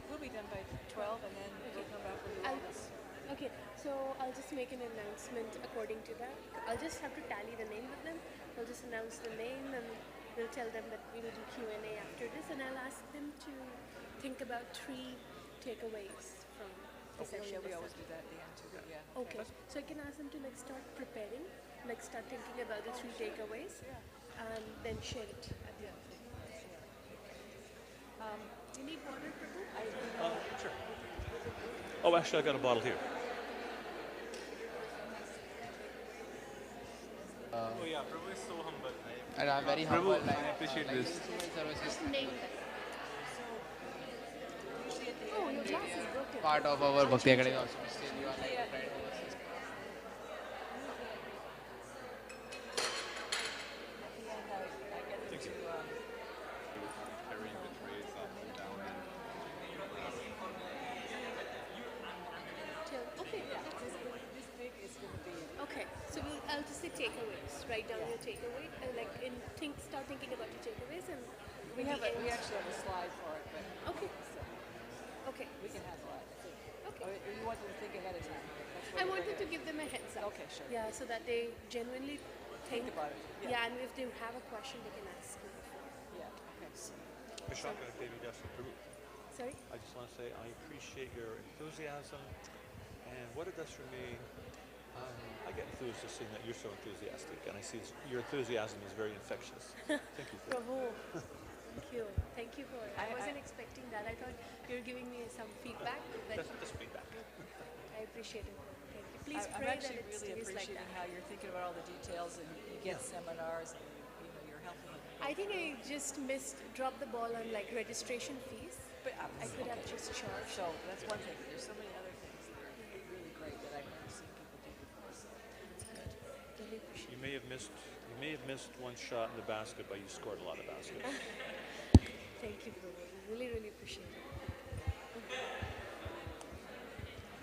We'll be done by 12 and then we'll come back with all this. Okay, so I'll just make an announcement according to that. I'll just have to tally the name with them. I'll just announce the name and we'll tell them that we will do Q&A after this, and I'll ask them to think about 3 takeaways from the session. Yeah, we always do that at the end too. Yeah. Okay, so I can ask them to start preparing, start thinking about the 3 takeaways, and then share it at the end. You need water, Prabhu? Sure. Oh, actually, I got a bottle here. Oh yeah, Prabhu is so humble. And I'm very humble. I appreciate this. Just name them. Oh, your glass is broken. Part of our Bhakti Academy also. Still, you are like a friend. Okay, so I'll just say takeaways. Write down your takeaway, and start thinking about your takeaways, and We actually have a slide for it, but okay. Okay. We can have that. Okay. Or you want them to think ahead of time. I wanted to give them a heads up. Okay, sure. Yeah, so that they genuinely think about it. Yeah, and if they have a question, they can ask me before. Yeah. Okay. Sorry? I just want to say I appreciate your enthusiasm, and what it does for me I get enthused just seeing that you're so enthusiastic, and I see your enthusiasm is very infectious. Thank you for that. Prabhu, thank you. Thank you for it. I wasn't expecting that. I thought you were giving me some feedback. Just feedback. I appreciate it. Thank you. Please I'm pray that actually it really stays like appreciating that. how you're thinking about all the details and you get seminars and you're helping. I think I just dropped the ball on like registration fees. But I could have just charged. So that's one thing. There's so many other things that are really great that I've never seen people do before. So it's good. Really appreciate You may have missed one shot in the basket, but you scored a lot of baskets. Thank you, Prabhu. Really, really appreciate it.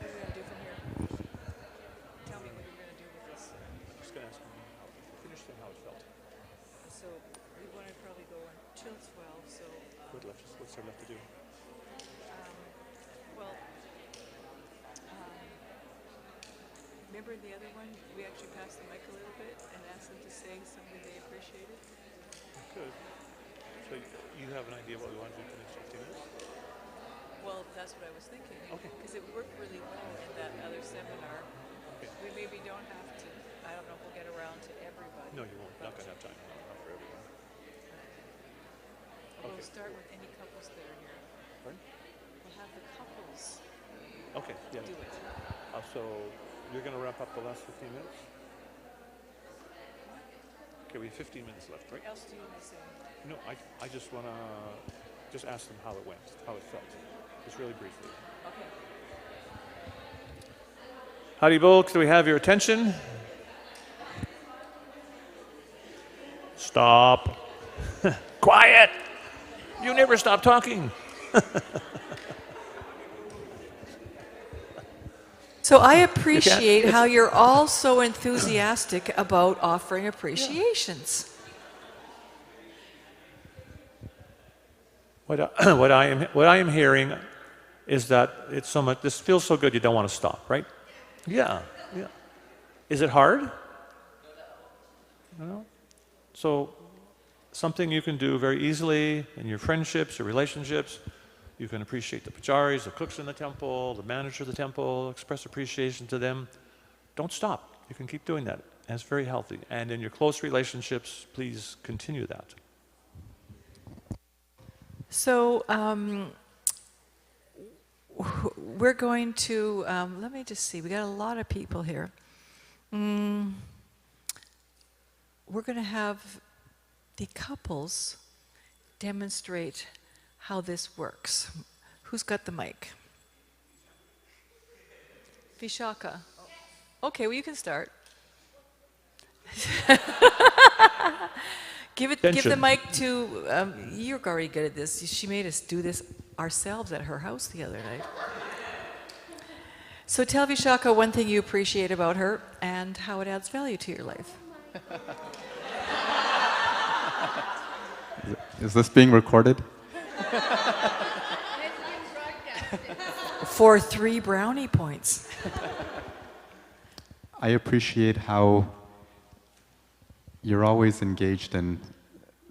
What are we going to do from here? Tell me what you're going to do with this. I'm just going to ask him finish saying how it felt. So we want to probably go until 12. So What's there left to do? well, remember the other one? We actually passed the mic a little bit and asked them to say something they appreciated. Good. So you have an idea what we want to do for the next 15 minutes? Well, that's what I was thinking. Okay. Because it worked really well in that other seminar. Okay. We maybe don't have to, I don't know if we'll get around to everybody. No, you won't. Not going to have time. Not for everyone. We'll start with any couples that are here. Pardon? We'll have the couples Okay, yeah. do it. So you're going to wrap up the last 15 minutes? Okay, we have 15 minutes left, right? What else do you want to say? No, I just want to just ask them how it went, how it felt. Just really briefly. Okay. Howdy, folks. Do we have your attention? Stop. Quiet. You never stop talking. So I appreciate how you're all so enthusiastic about offering appreciations. What I am hearing is that it's so much. This feels so good. You don't want to stop, right? Yeah. Is it hard? No. So something you can do very easily in your friendships, your relationships. You can appreciate the pujaris, the cooks in the temple, the manager of the temple, express appreciation to them. Don't stop. You can keep doing that. And it's very healthy. And in your close relationships, please continue that. So we're going to, let me just see, we got a lot of people here. We're going to have the couples demonstrate how this works. Who's got the mic? Vishaka. Okay, well you can start. Give the mic to, you're already good at this. She made us do this ourselves at her house the other night. So tell Vishaka one thing you appreciate about her and how it adds value to your life. Is this being recorded? For 3 brownie points. I appreciate how you're always engaged in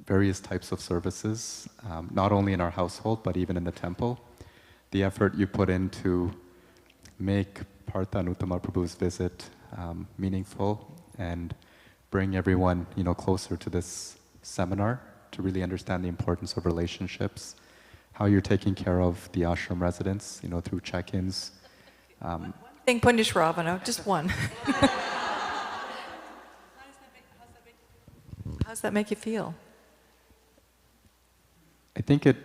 various types of services, not only in our household, but even in the temple. The effort you put in to make Partha and Uttama Prabhu's visit meaningful and bring everyone, closer to this seminar to really understand the importance of relationships, how you're taking care of the ashram residents, through check-ins. Think Pundish Ravana, just one. How does that make you feel? I think it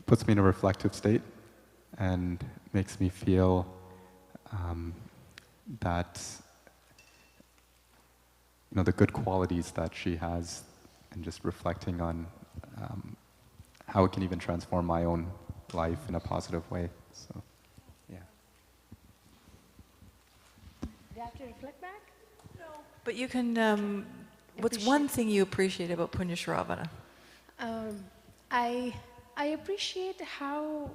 puts me in a reflective state and makes me feel that the good qualities that she has, and just reflecting on how it can even transform my own life in a positive way. So, yeah. Do you have to reflect back? No. But you can, what's one thing you appreciate about Pundish Ravana? I appreciate how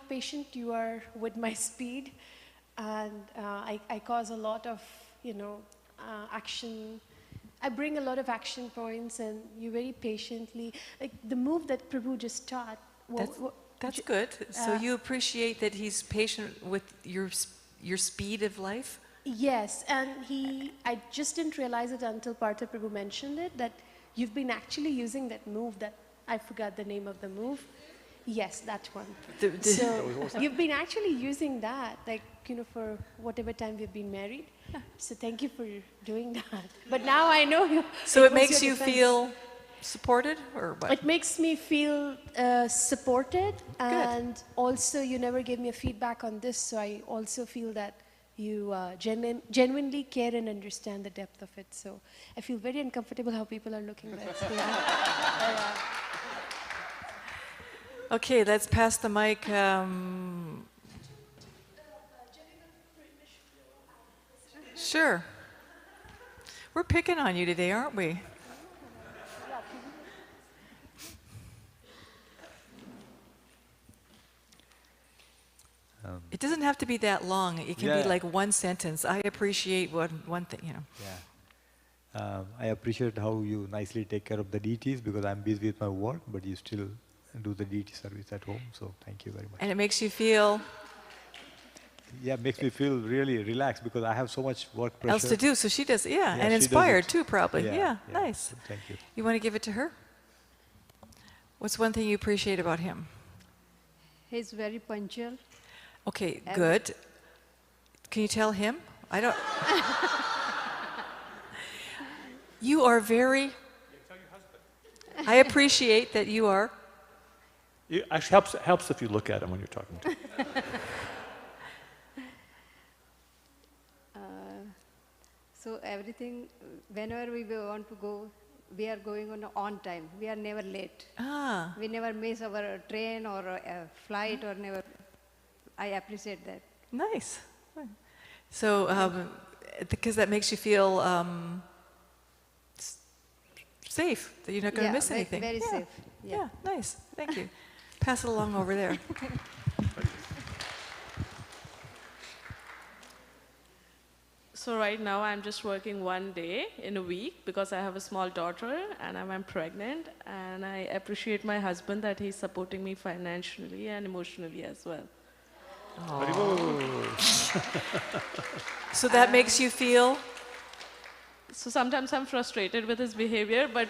patient you are with my speed, and I cause a lot of action. I bring a lot of action points, and you very patiently, like the move that Prabhu just taught. That's good. So you appreciate that he's patient with your your speed of life? Yes, and I just didn't realize it until Partha Prabhu mentioned it, that you've been actually using that move that, I forgot the name of the move. Yes, that one. So you've been actually using that, like, for whatever time we've been married. So thank you for doing that. But now I know you. So it was makes your you defense. feel supported, or what? It makes me feel supported, and also you never gave me a feedback on this, so I also feel that you genuinely care and understand the depth of it. So I feel very uncomfortable how people are looking at it. Yeah. Okay, let's pass the mic. Sure. We're picking on you today, aren't we? It doesn't have to be that long. It can be like one sentence. I appreciate one thing, Yeah. I appreciate how you nicely take care of the deities, because I'm busy with my work, but you still do the deity service at home. So thank you very much. And it makes you feel... Yeah, it makes me feel really relaxed, because I have so much work pressure. else to do. So she does, and she inspired does it. too, probably. Yeah, Nice. Thank you. You want to give it to her? What's one thing you appreciate about him? He's very punctual. Okay, good. Can you tell him? I don't... You are very... I appreciate that you are... It actually helps if you look at him when you're talking to him. So everything, whenever we want to go, we are going on time. We are never late. We never miss our train or a flight or never. I appreciate that. Nice. So, because that makes you feel safe, that you're not going to miss anything. Very safe. Yeah, nice. Thank you. Pass it along over there. So right now I'm just working one day in a week because I have a small daughter and I'm pregnant, and I appreciate my husband that he's supporting me financially and emotionally as well. So that makes you feel? So sometimes I'm frustrated with his behavior, but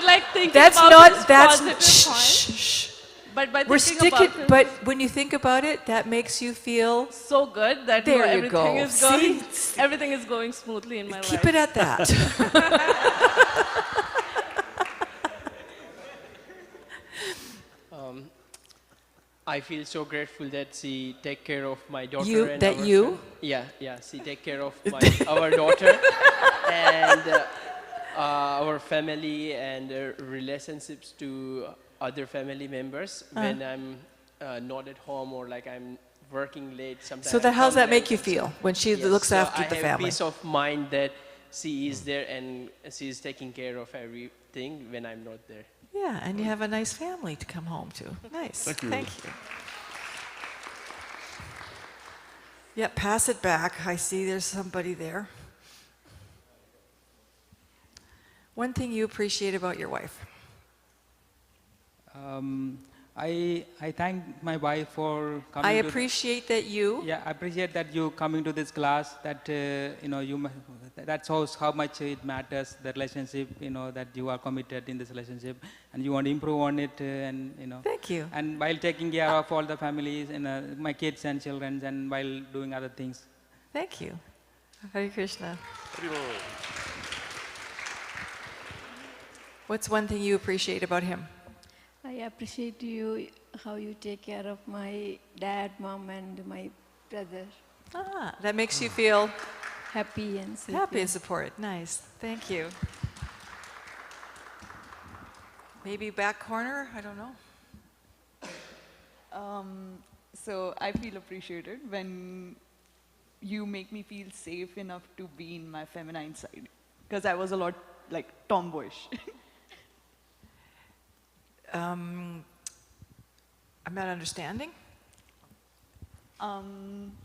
like thinking about his positive points. But by but when you think about it, that makes you feel so good that there everything you go. is going, everything is going smoothly in my life. Keep it at that. I feel so grateful that she take care of my daughter. She take care of our daughter and our family and relationships to other family members when I'm not at home or like I'm working late. Sometimes. So how does that make you feel when she looks after the I have family? peace of mind that she is there and she is taking care of everything when I'm not there. Yeah, and you have a nice family to come home to. Nice. Thank you. Thank you. Yeah, pass it back. I see there's somebody there. One thing you appreciate about your wife? I thank my wife for coming. I appreciate that you. Yeah, I appreciate that you coming to this class. That that shows how much it matters, the relationship. That you are committed in this relationship and you want to improve on it. Thank you. And while taking care of all the families and my kids and children, and while doing other things. Thank you. Hare Krishna. What's one thing you appreciate about him? I appreciate you, how you take care of my dad, mom, and my brother. That makes you feel happy and safe. Happy and supported. Nice. Thank you. Maybe back corner? I don't know. So I feel appreciated when you make me feel safe enough to be in my feminine side, because I was a lot like tomboyish. I'm not understanding.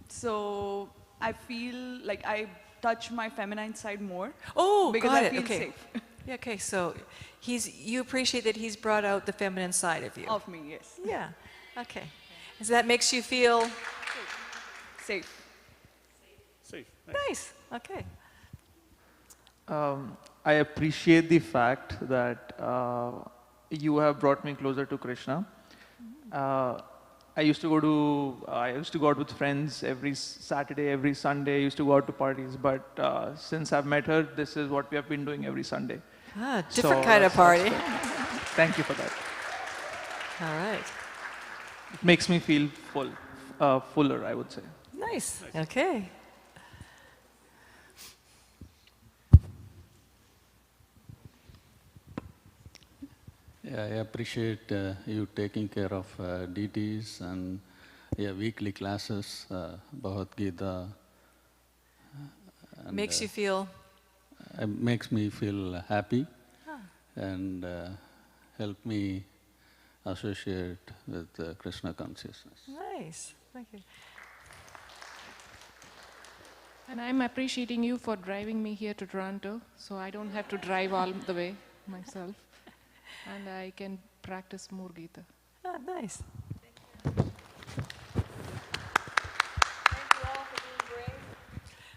So I feel like I touch my feminine side more. Oh, because got I it. feel Okay. safe. Yeah, okay, so you appreciate that he's brought out the feminine side of you. Of me, yes. Yeah, okay. So that makes you feel safe. Safe. Nice. Okay. I appreciate the fact that you have brought me closer to Krishna. I used to go out with friends every Saturday, every Sunday. I used to go out to parties, but since I've met her, this is what we have been doing every Sunday. Different kind of party. Thank you for that. All right. It makes me feel fuller, I would say. Nice. Okay. Yeah, I appreciate you taking care of DTs and weekly classes, Bhagavad Gita. Makes you feel? It makes me feel happy and help me associate with Krishna consciousness. Nice. Thank you. And I'm appreciating you for driving me here to Toronto, so I don't have to drive all the way myself. And I can practice more Gita. Ah, nice.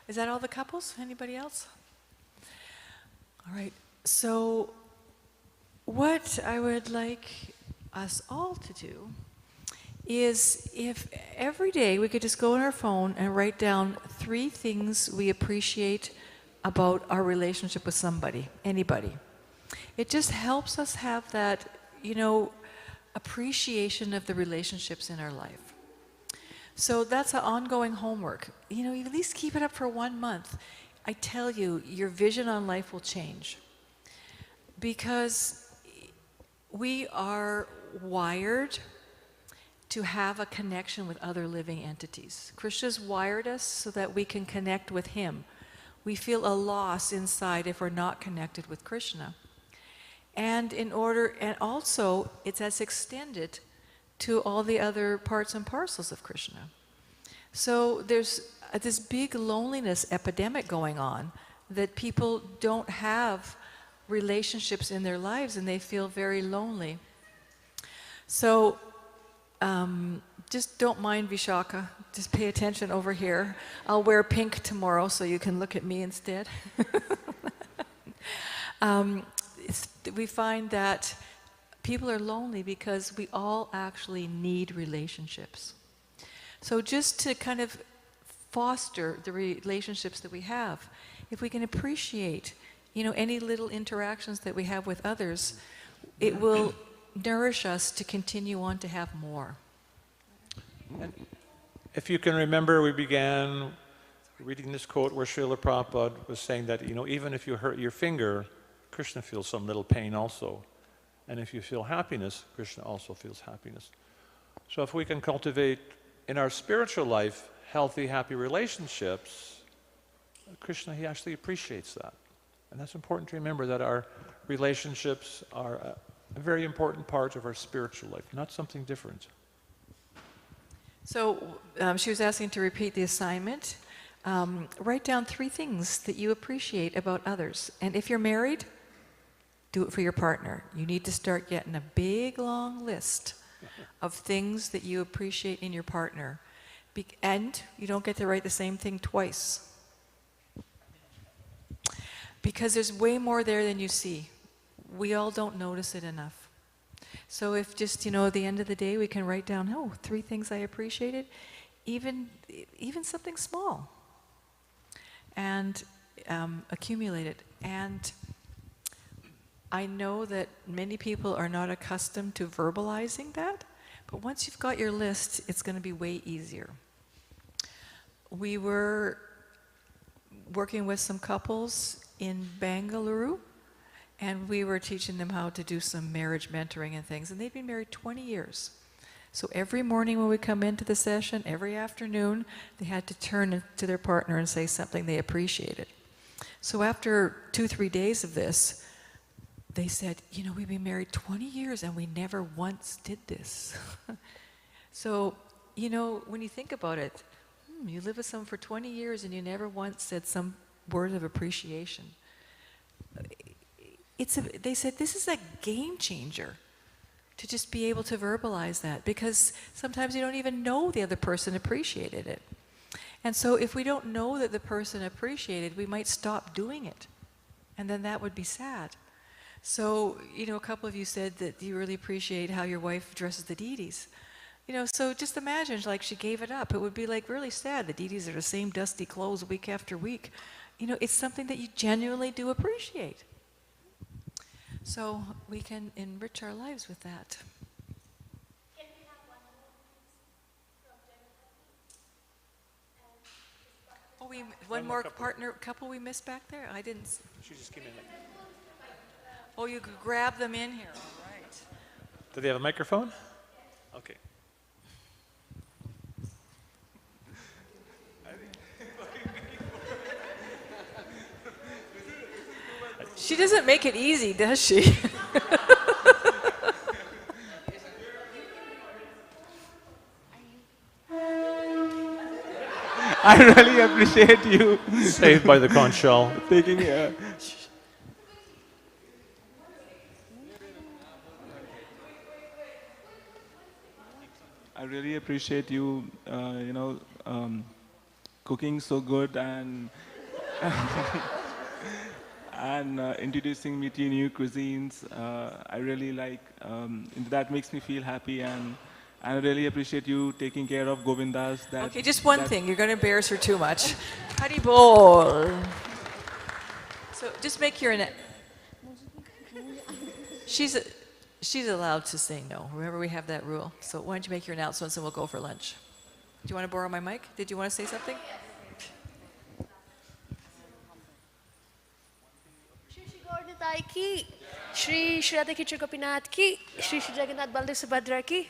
Is that all the couples? Anybody else? All right. So what I would like us all to do is if every day we could just go on our phone and write down 3 things we appreciate about our relationship with somebody, anybody. It just helps us have that, appreciation of the relationships in our life. So that's an ongoing homework. You at least keep it up for 1 month. I tell you, your vision on life will change. Because we are wired to have a connection with other living entities. Krishna's wired us so that we can connect with him. We feel a loss inside if we're not connected with Krishna. And also, it's as extended to all the other parts and parcels of Krishna. So there's this big loneliness epidemic going on, that people don't have relationships in their lives and they feel very lonely. So just don't mind Vishaka, just pay attention over here. I'll wear pink tomorrow so you can look at me instead. We find that people are lonely because we all actually need relationships. So just to kind of foster the relationships that we have, if we can appreciate, any little interactions that we have with others, it will nourish us to continue on to have more. And if you can remember, we began reading this quote where Srila Prabhupada was saying that, even if you hurt your finger, Krishna feels some little pain also. And if you feel happiness, Krishna also feels happiness. So if we can cultivate in our spiritual life healthy, happy relationships, Krishna, he actually appreciates that. And that's important to remember, that our relationships are a very important part of our spiritual life, not something different. So she was asking to repeat the assignment. Write down 3 things that you appreciate about others. And if you're married, do it for your partner. You need to start getting a big, long list of things that you appreciate in your partner. And you don't get to write the same thing twice. Because there's way more there than you see. We all don't notice it enough. So if just, at the end of the day, we can write down, 3 things I appreciated, even something small, and accumulate it. And I know that many people are not accustomed to verbalizing that, but once you've got your list, it's going to be way easier. We were working with some couples in Bangalore, and we were teaching them how to do some marriage mentoring and things, and they've been married 20 years. So every morning when we come into the session, every afternoon, they had to turn to their partner and say something they appreciated. So after 2-3 days of this, they said, we've been married 20 years and we never once did this. So, when you think about it, you live with someone for 20 years and you never once said some word of appreciation. They said, this is a game changer. to just be able to verbalize that, because sometimes you don't even know the other person appreciated it. And so if we don't know that the person appreciated, we might stop doing it. And then that would be sad. So, a couple of you said that you really appreciate how your wife dresses the deities. So just imagine, like, she gave it up. It would be like really sad. The deities are the same dusty clothes week after week. It's something that you genuinely do appreciate. So we can enrich our lives with that. Oh, one more couple we missed back there? I didn't. She just came in. Oh, you could grab them in here. All right. Do they have a microphone? Okay. She doesn't make it easy, does she? I really appreciate you. Saved by the conch shell. Taking I really appreciate you, cooking so good and and introducing me to new cuisines. I really like, that makes me feel happy, and I really appreciate you taking care of Govindas. Okay, just one thing. You're going to embarrass her too much. Hari bol. So just make your... She's allowed to say no. Remember, we have that rule. So why don't you make your announcements and we'll go for lunch. Do you want to borrow my mic? Did you want to say something? Ki, Shri Radha Kichur Gopinath ki, Shri Jagannath Baldev Subhadra ki.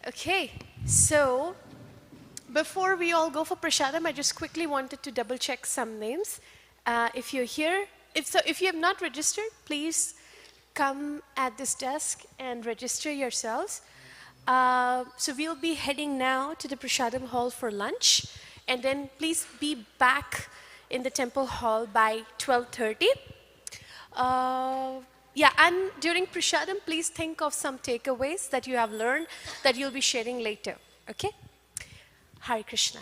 Okay, so before we all go for prasadam, I just quickly wanted to double check some names. If you're here, if you have not registered, please come at this desk and register yourselves. So we'll be heading now to the prasadam hall for lunch, and then please be back in the temple hall by 12:30. Yeah, and during prasadam, please think of some takeaways that you have learned that you'll be sharing later. Okay? Hare Krishna.